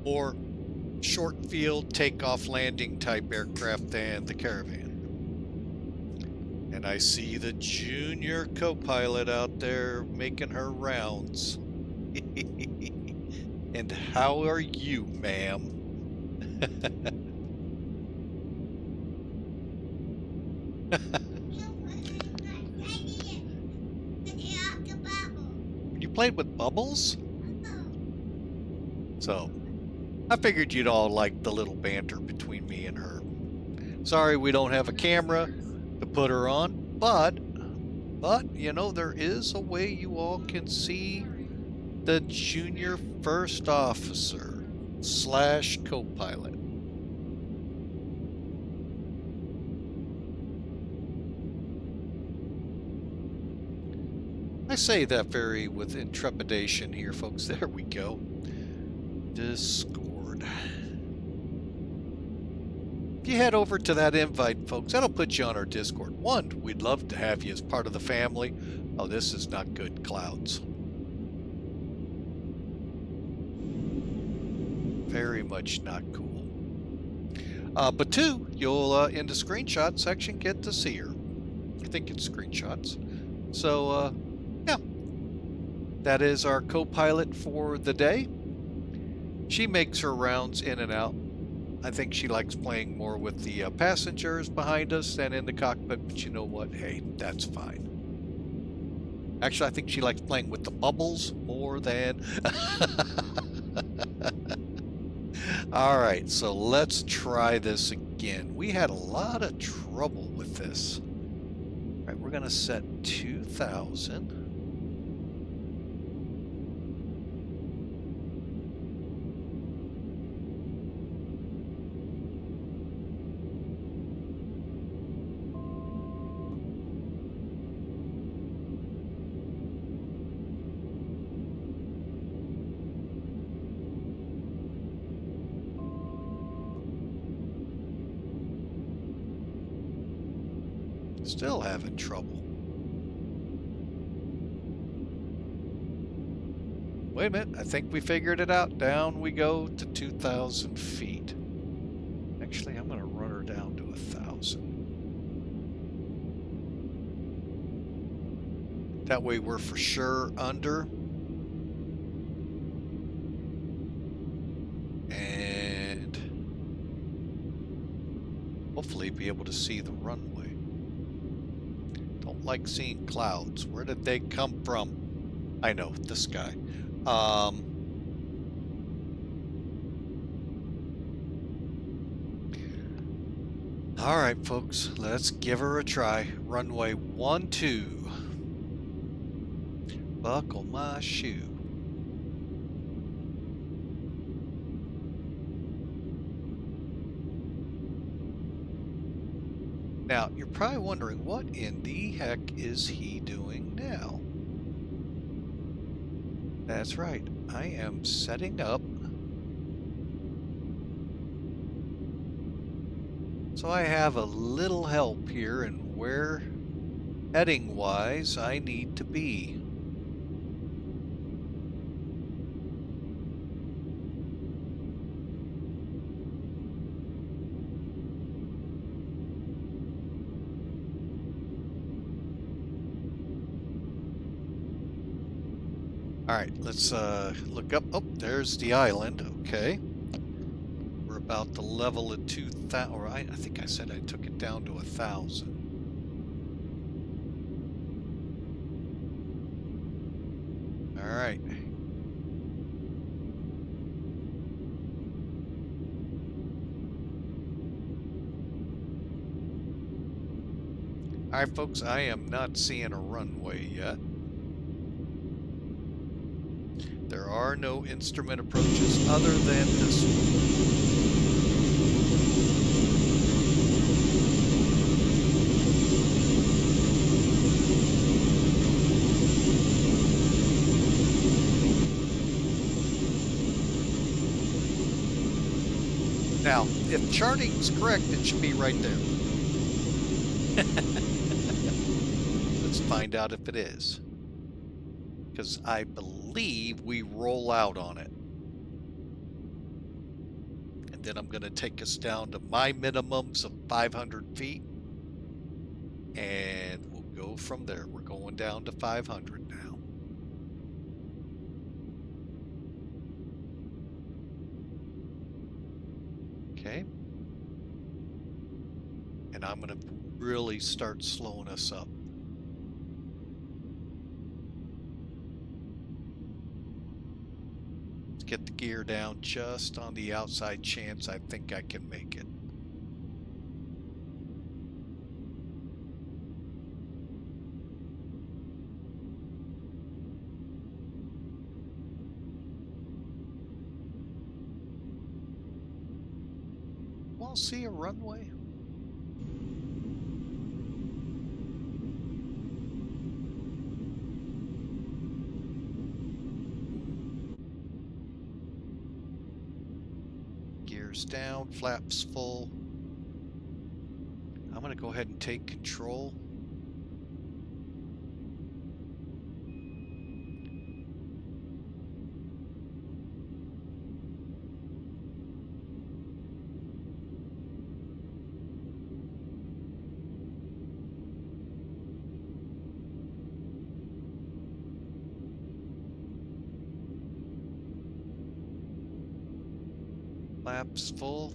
more short field takeoff landing type aircraft than the Caravan. And I see the junior co-pilot out there making her rounds. And how are you, ma'am? You played with bubbles? So, I figured you'd all like the little banter between me and her. Sorry we don't have a camera to put her on, but you know, there is a way you all can see the junior first officer / co-pilot. I say that very with intrepidation here, folks. There we go. Discord. If you head over to that invite, folks, that'll put you on our Discord. One, we'd love to have you as part of the family. Oh, this is not good, clouds. Very much not cool. But two, you'll in the screenshot section get to see her. I think it's screenshots. So yeah, that is our co-pilot for the day. She makes her rounds in and out. I think she likes playing more with the passengers behind us than in the cockpit, but you know what? Hey, that's fine. Actually, I think she likes playing with the bubbles more than... All right, so let's try this again. We had a lot of trouble with this. All right, we're going to set 2,000. Still having trouble. Wait a minute, I think we figured it out. Down we go to 2,000 feet. Actually, I'm going to run her down to 1,000. That way we're for sure under. And hopefully be able to see the runway. Don't like seeing clouds. Where did they come from? I know, the sky. All right, folks, let's give her a try. Runway 12. Buckle my shoe. Now, you're probably wondering, what in the heck is he doing now? That's right, I am setting up so I have a little help here in where heading-wise I need to be. All right, let's look up. Oh, there's the island. Okay. We're about to level at 2,000, or I think I said I took it down to 1,000. All right. All right, folks, I am not seeing a runway yet. There are no instrument approaches other than this one. Now, if charting's correct, it should be right there. Let's find out if it is. Because I believe we roll out on it. And then I'm going to take us down to my minimums of 500 feet. And we'll go from there. We're going down to 500 now. Okay. And I'm going to really start slowing us up. Get the gear down just on the outside chance I think I can make it. Want to see a runway? Down, flaps full. go ahead and take control. Flaps full.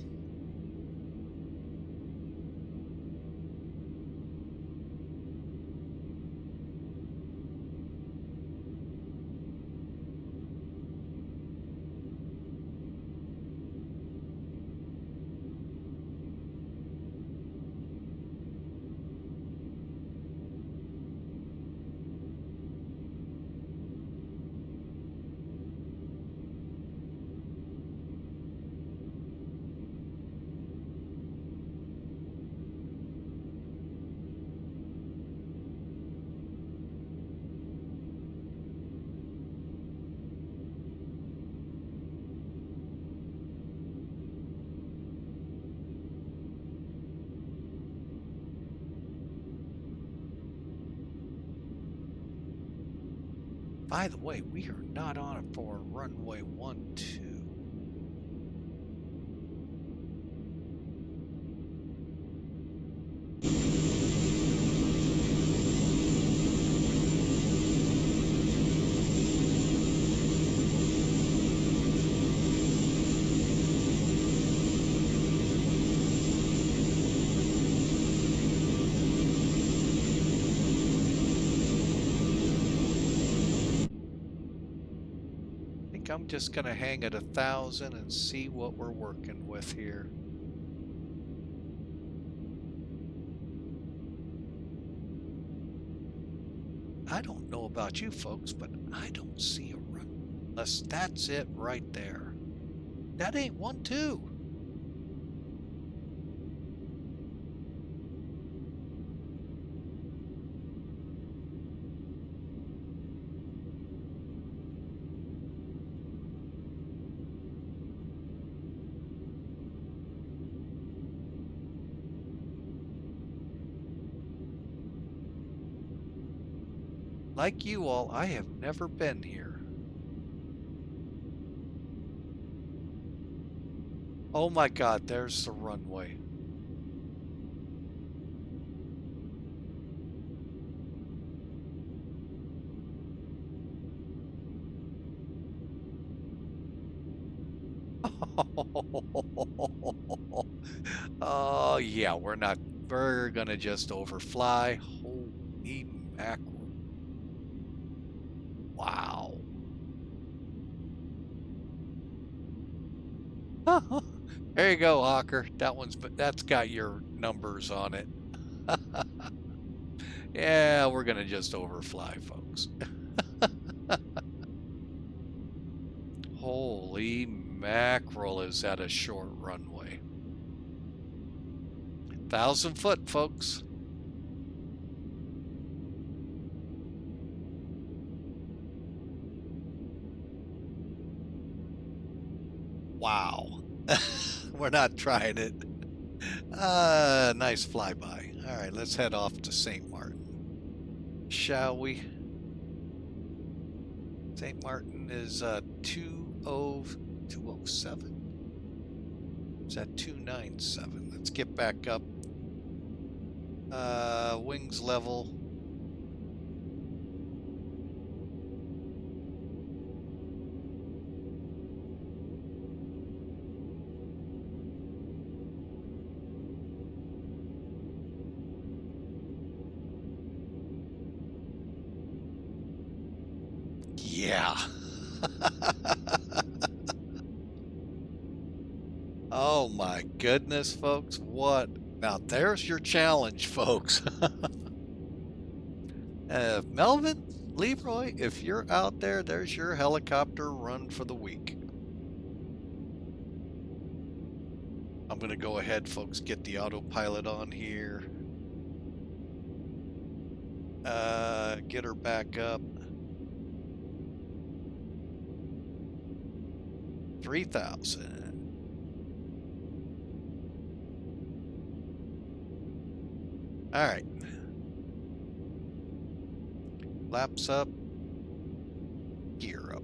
By the way, we are not on it for runway 12. I'm just going to hang at 1,000 and see what we're working with here. I don't know about you folks, but I don't see a run unless that's it right there. That ain't 12. Like you all, I have never been here. Oh my God, there's the runway. Oh yeah, we're gonna just overfly. Holy mackerel. Wow. There you go, Hawker. That's got your numbers on it. Yeah, we're gonna just overfly, folks. Holy mackerel, is that a short runway? 1,000 foot, folks. Wow. We're not trying it. Nice flyby. All right, let's head off to St. Martin. Shall we? St. Martin is 207. It's at 297. Let's get back up. Wings level. Yeah. Oh my goodness, folks. What? Now there's your challenge, folks. Melvin, Leroy, if you're out there, there's your helicopter run for the week. I'm going to go ahead, folks, get the autopilot on here. Get her back up. 3,000. All right. Flaps up. Gear up.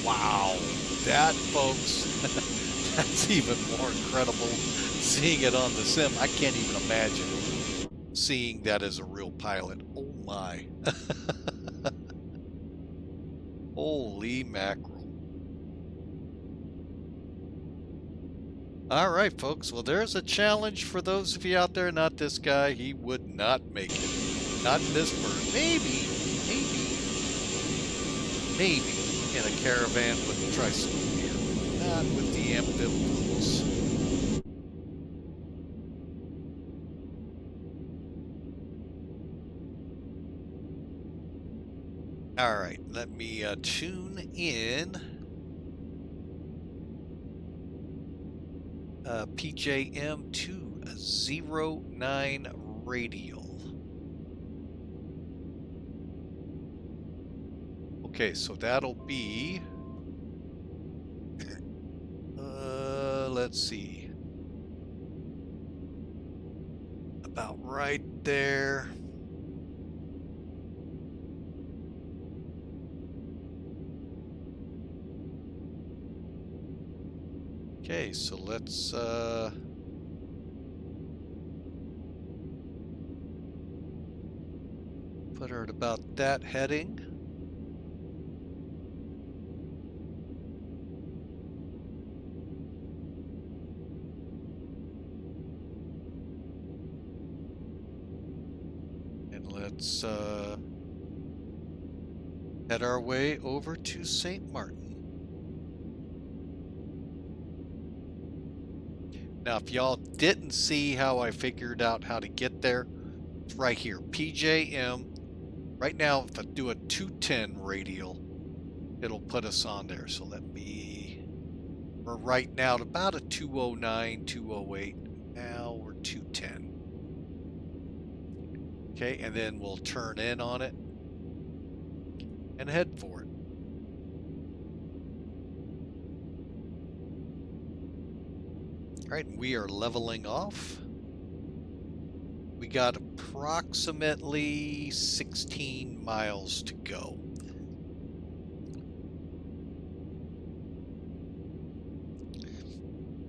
Wow. That, folks, that's even more incredible seeing it on the sim. I can't even imagine seeing that as a real pilot. Oh my. Holy mackerel. All right, folks. Well, there's a challenge for those of you out there. Not this guy. He would not make it. Not in this bird. Maybe in a Caravan with a tricycle gear. Not with the amphibians. All right, let me tune in PJM 209 radial. Okay, so that'll be, let's see, about right there. Okay, so let's put her at about that heading. And let's head our way over to St. Martin. Now, if y'all didn't see how I figured out how to get there, it's right here, PJM. Right now, if I do a 210 radial, it'll put us on there. So we're right now at about a 209, 208. Now we're 210. Okay, and then we'll turn in on it and head for it. All right, we are leveling off. We got approximately 16 miles to go.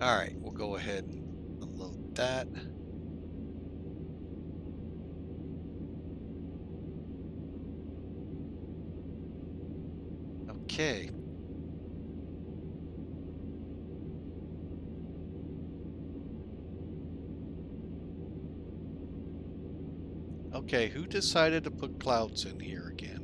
All right, we'll go ahead and unload that. Okay. Okay, who decided to put clouds in here again?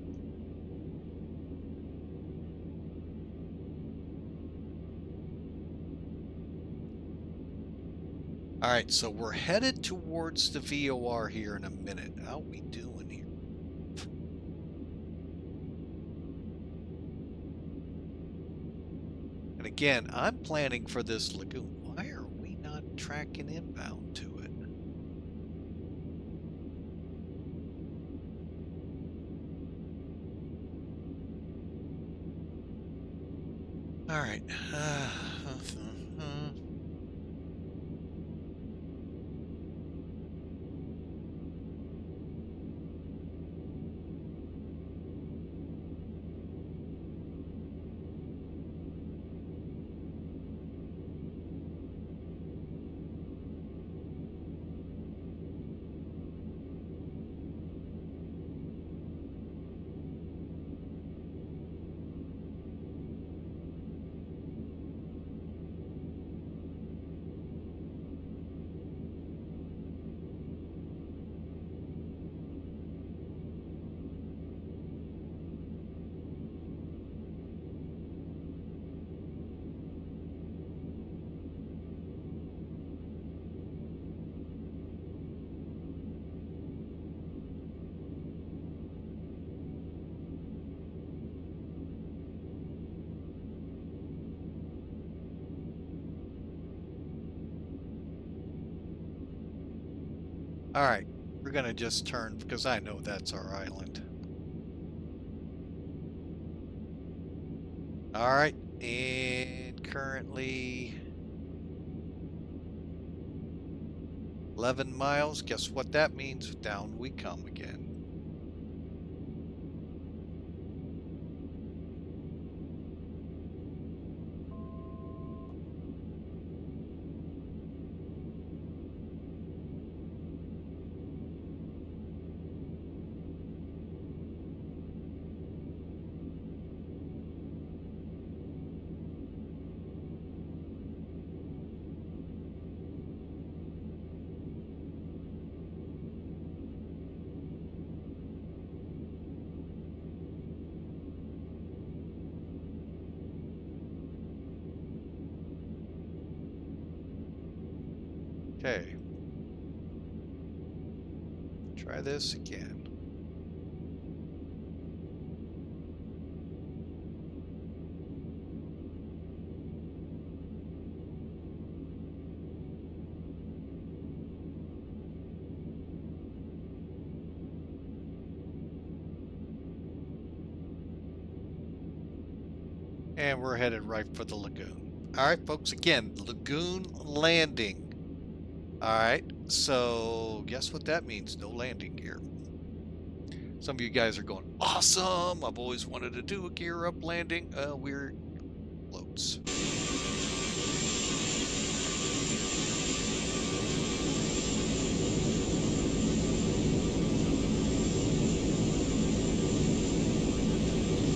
All right, so we're headed towards the VOR here in a minute. How are we doing here? And again, I'm planning for this lagoon. Why are we not tracking inbound to it? All right. All right, we're gonna just turn because I know that's our island. All right, and currently 11 miles. Guess what that means? Down we come again. Okay. Try this again. And we're headed right for the lagoon. All right, folks, again, lagoon landing. All right, so guess what that means? No landing gear. Some of you guys are going, awesome! I've always wanted to do a gear up landing. We're floats.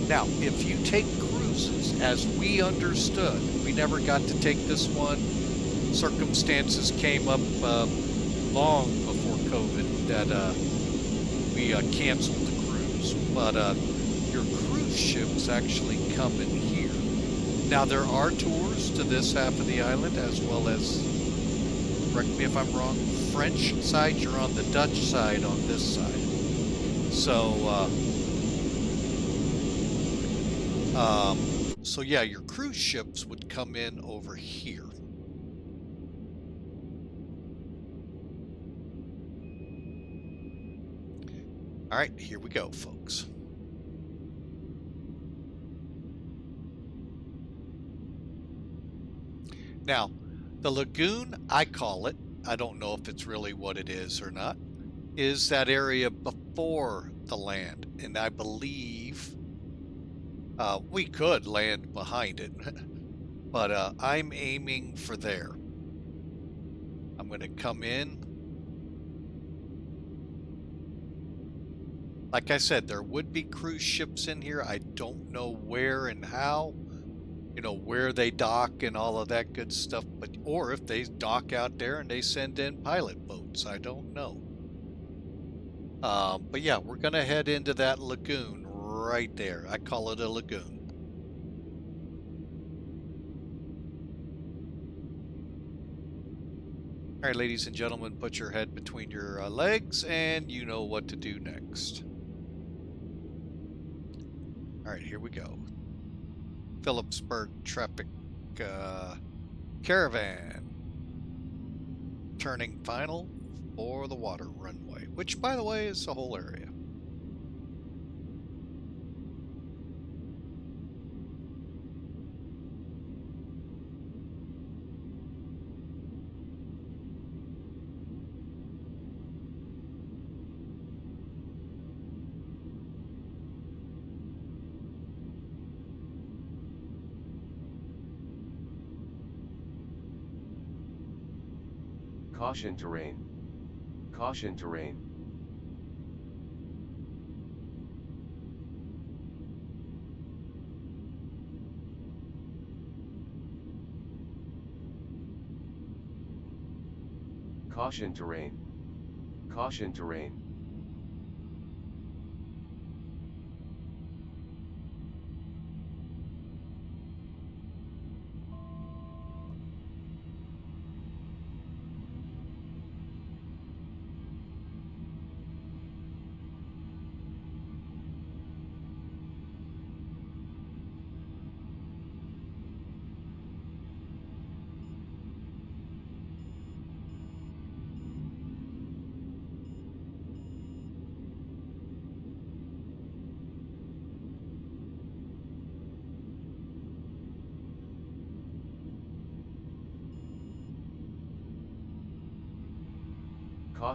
Now, if you take cruises, as we understood, we never got to take this one. Circumstances came up long before COVID that we canceled the cruise. But your cruise ships actually come in here. Now, there are tours to this half of the island, as well as, correct me if I'm wrong, French side. You're on the Dutch side on this side. So yeah, your cruise ships would come in over here. All right, here we go, folks. Now, the lagoon, I call it, I don't know if it's really what it is or not, is that area before the land. And I believe we could land behind it, but I'm aiming for there. I'm going to come in. Like I said, there would be cruise ships in here. I don't know where and how, you know, where they dock and all of that good stuff, or if they dock out there and they send in pilot boats, I don't know. But yeah, we're going to head into that lagoon right there. I call it a lagoon. All right, ladies and gentlemen, put your head between your legs and you know what to do next. All right, here we go. Phillipsburg traffic Caravan. Turning final for the water runway, which, by the way, is the whole area. Caution terrain. Caution terrain. Caution terrain. Caution terrain.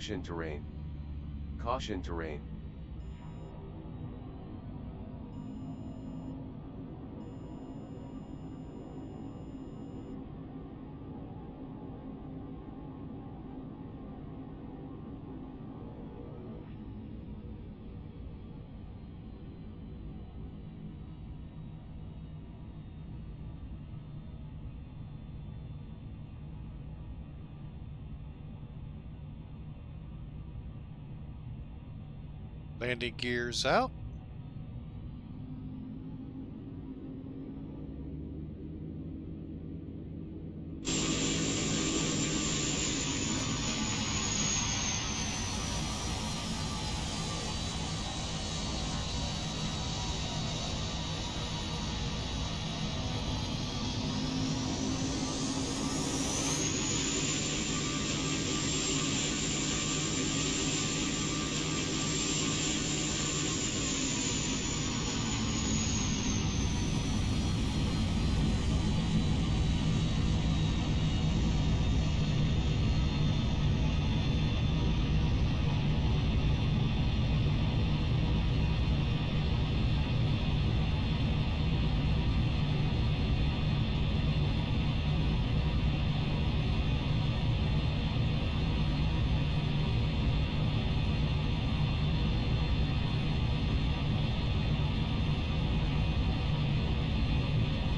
Caution terrain. Caution terrain. Landing gears out.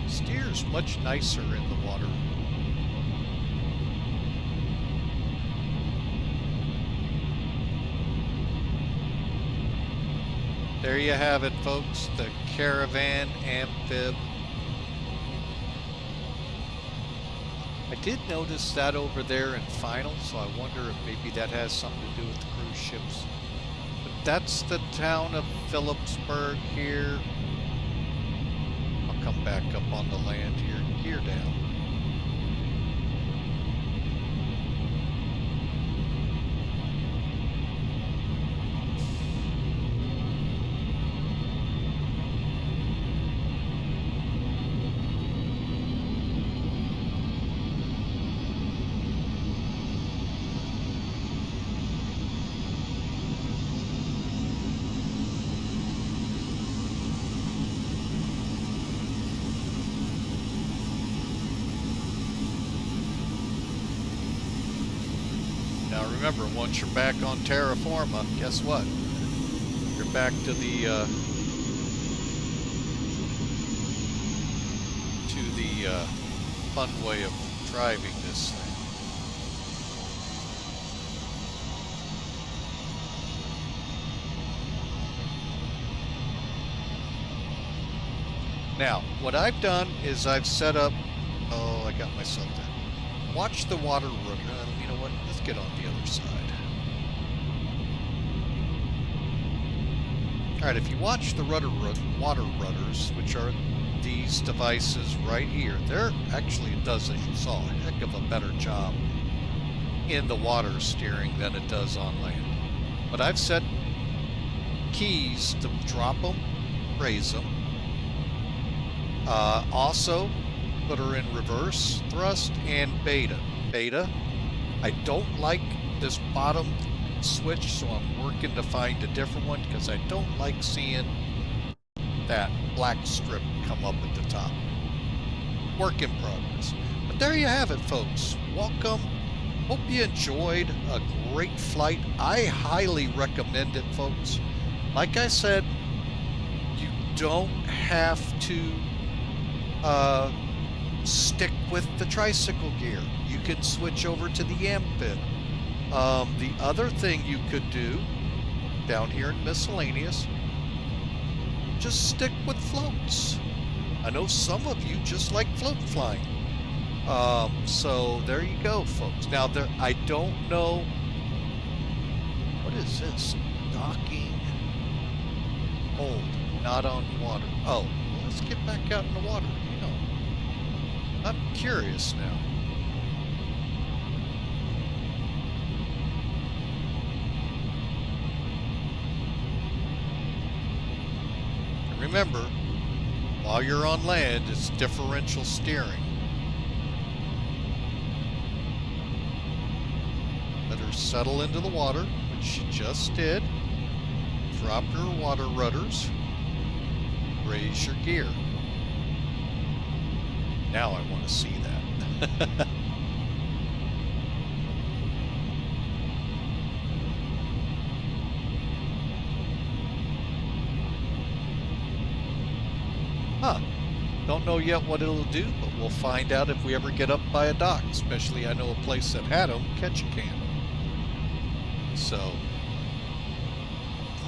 Steers much nicer in the water. There you have it, folks, the Caravan Amphib. I did notice that over there in final, so I wonder if maybe that has something to do with the cruise ships. But that's the town of Phillipsburg here. I'll come back up on the land here, gear down. Now remember, once you're back on terra firma, guess what? You're back to the fun way of driving this thing. Now, what I've done is I've set up. Oh, I got myself there. Watch the water rudder. You know what? Let's get on the other side. Alright, if you watch the water rudders, which are these devices right here, they're actually, it does, as you saw, a heck of a better job in the water steering than it does on land. But I've set keys to drop them, raise them. Also, put her in reverse thrust and beta. Beta, I don't like this bottom switch, so I'm working to find a different one because I don't like seeing that black strip come up at the top. Work in progress. But there you have it, folks. Welcome. Hope you enjoyed a great flight. I highly recommend it, folks. Like I said, you don't have to stick with the tricycle gear. You can switch over to the Amphib. The other thing you could do down here in miscellaneous, just stick with floats. I know some of you just like float flying. So there you go, folks. Now there, I don't know, what is this? Docking, hold, not on water. Oh, well, let's get back out in the water. You know, I'm curious now. Remember, while you're on land, it's differential steering. Better settle into the water, which you just did. Drop your water rudders. Raise your gear. Now I want to see that. Huh. Don't know yet what it'll do, but we'll find out if we ever get up by a dock. Especially I know a place that had them, catch a can. So,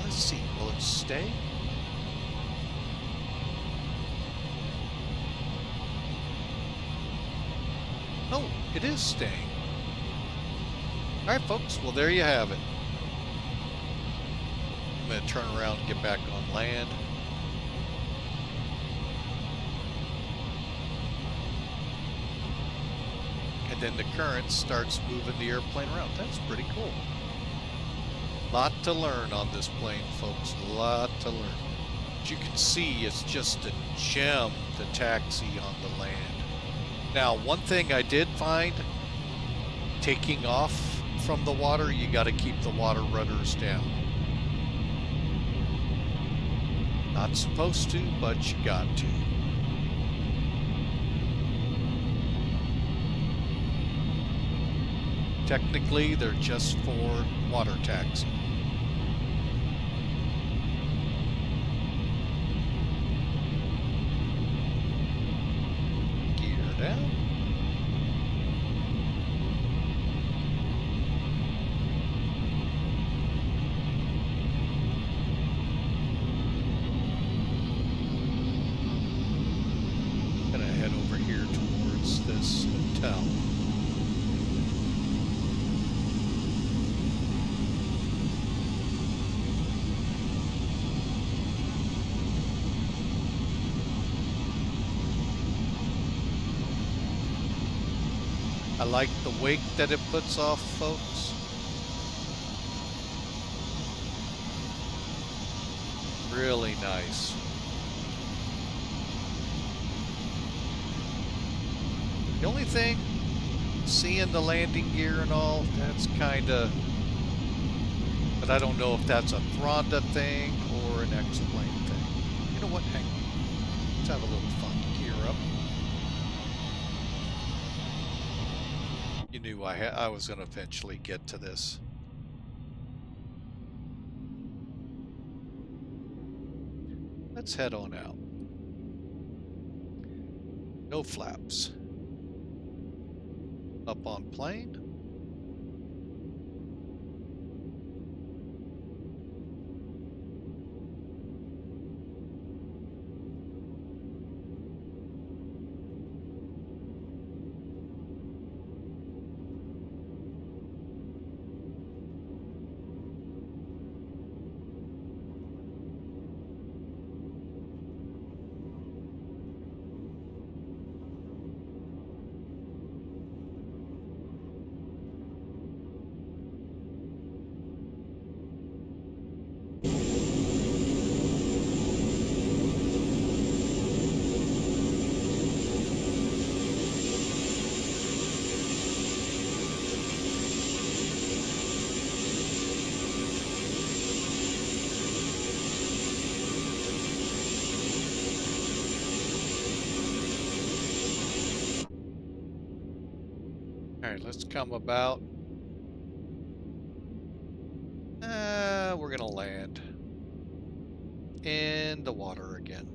let's see, will it stay? Oh, it is staying. Alright folks, well there you have it. I'm going to turn around and get back on land. And then the current starts moving the airplane around. That's pretty cool. Lot to learn on this plane, folks. A lot to learn. As you can see, it's just a gem to taxi on the land. Now, one thing I did find, taking off from the water, you got to keep the water rudders down. Not supposed to, but you got to. Technically, they're just for water taxi. Gear down. Gonna head over here towards this hotel. I like the wake that it puts off, folks. Really nice. The only thing, seeing the landing gear and all, that's kind of... But I don't know if that's a Thranda thing or an X-Plane thing. You know what? Hang on. Let's have a little fun. Gear up. You knew I was going to eventually get to this. Let's head on out. No flaps. Up on plane. Alright, let's come about. We're gonna land in the water again.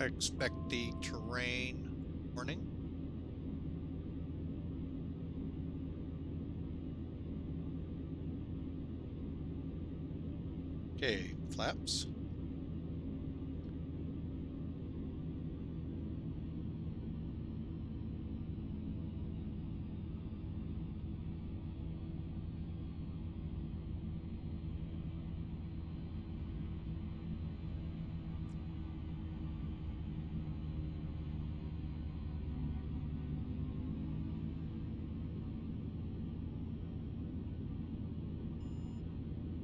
expect the terrain warning. Okay, flaps.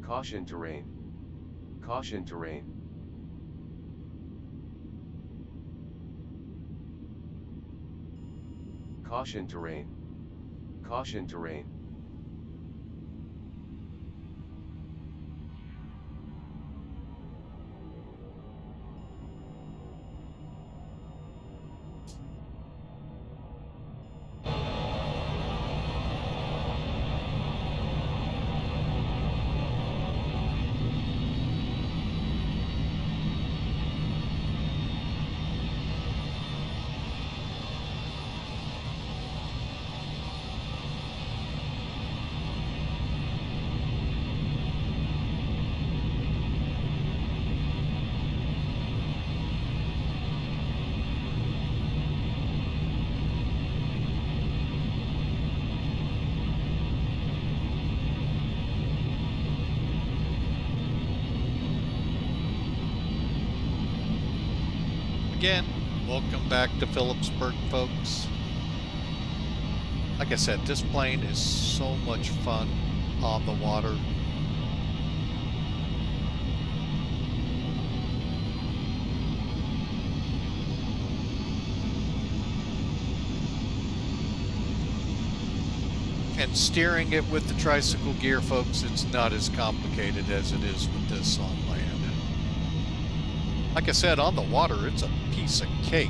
Caution terrain. Caution terrain. Caution terrain. Caution terrain. Again, welcome back to Phillipsburg, folks. Like I said, this plane is so much fun on the water. And steering it with the tricycle gear, folks, it's not as complicated as it is with this on land. Like I said, on the water, it's a piece of cake.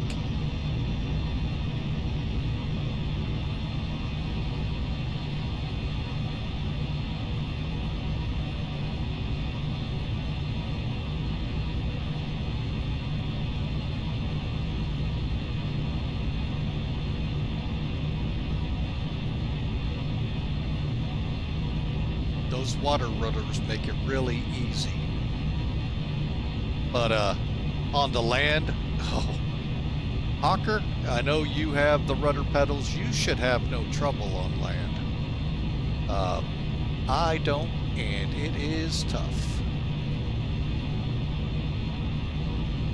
Those water rudders make it really easy. But on the land, oh, Hawker, I know you have the rudder pedals. You should have no trouble on land. I don't, and it is tough.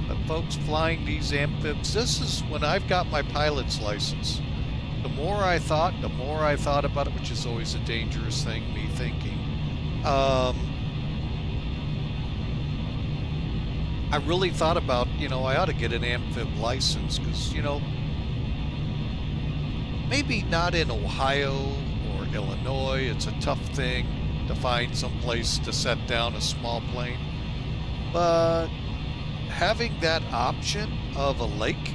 But folks, flying these amphibs, this is when I've got my pilot's license. The more I thought about it, which is always a dangerous thing, me thinking. I really thought about, I ought to get an amphib license because, maybe not in Ohio or Illinois. It's a tough thing to find some place to set down a small plane. But having that option of a lake,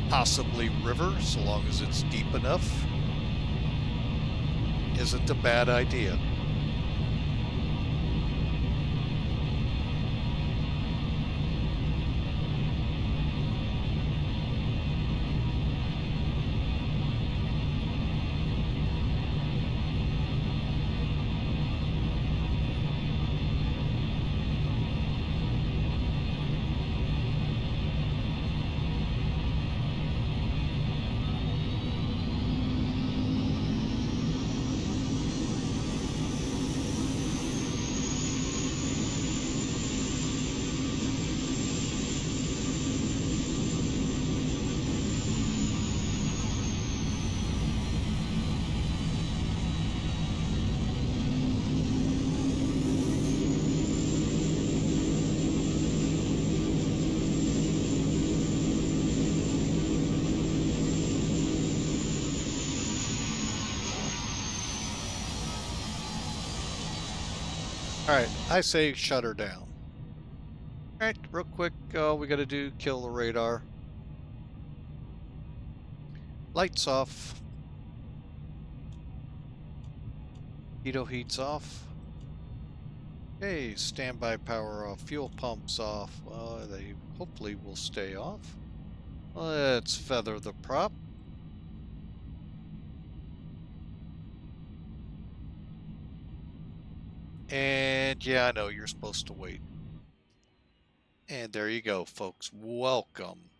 possibly river, so long as it's deep enough, isn't a bad idea. Alright, I say shut her down. Alright, real quick, we gotta do kill the radar. Lights off. Pitot heats off. Hey, standby power off, fuel pumps off. They hopefully will stay off. Let's feather the prop. And yeah, I know you're supposed to wait. And there you go, folks. Welcome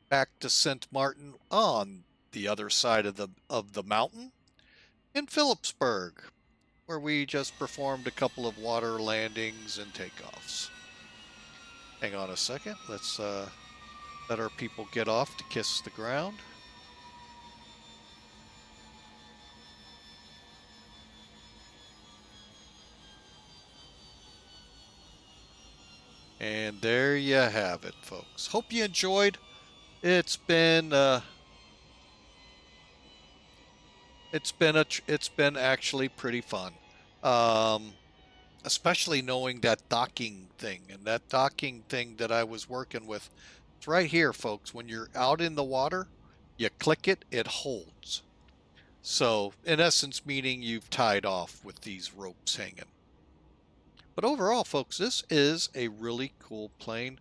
back to St. Martin on the other side of the mountain in Phillipsburg, where we just performed a couple of water landings and takeoffs. Hang on a second. Let's let our people get off to kiss the ground. And there you have it, folks. Hope you enjoyed. It's been actually pretty fun, especially knowing that docking thing, and that docking thing that I was working with. It's right here, folks. When you're out in the water, you click it, it holds. So in essence, meaning you've tied off with these ropes hanging. But overall, folks, this is a really cool plane.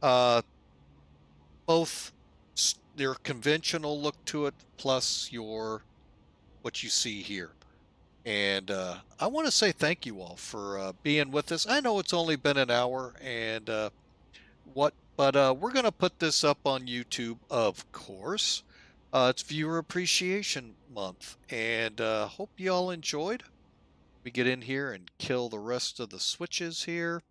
Both their conventional look to it, plus what you see here. And I want to say thank you all for being with us. I know it's only been an hour, and but we're going to put this up on YouTube, of course. It's Viewer Appreciation Month, and hope you all enjoyed. We get in here and kill the rest of the switches here.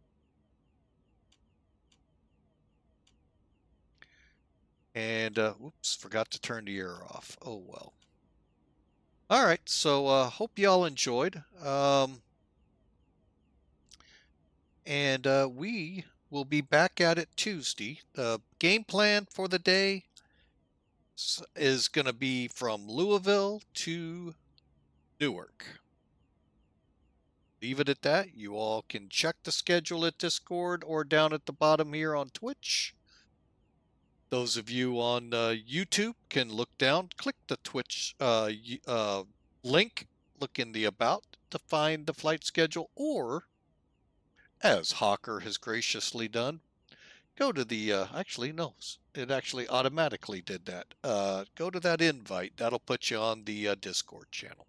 And oops, forgot to turn the air off. Oh well. All right, so hope you all enjoyed. And we will be back at it Tuesday. The game plan for the day is going to be from Louisville to Newark. Leave it at that. You all can check the schedule at Discord or down at the bottom here on Twitch. Those of you on YouTube can look down, click the Twitch link, look in the About to find the flight schedule, or, as Hawker has graciously done, go to the, actually, no, it actually automatically did that. Go to that invite. That'll put you on the Discord channel.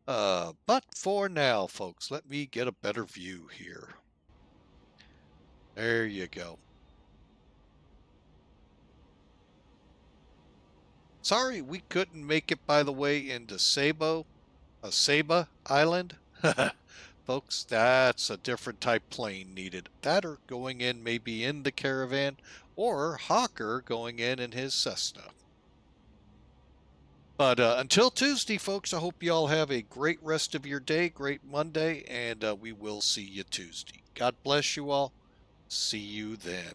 But for now, folks, let me get a better view here. There you go. Sorry we couldn't make it, by the way, into Saba Island. Folks, that's a different type plane needed. That or going in maybe in the Caravan, or Hawker going in his Cessna. But until Tuesday, folks, I hope you all have a great rest of your day, great Monday, and we will see you Tuesday. God bless you all. See you then.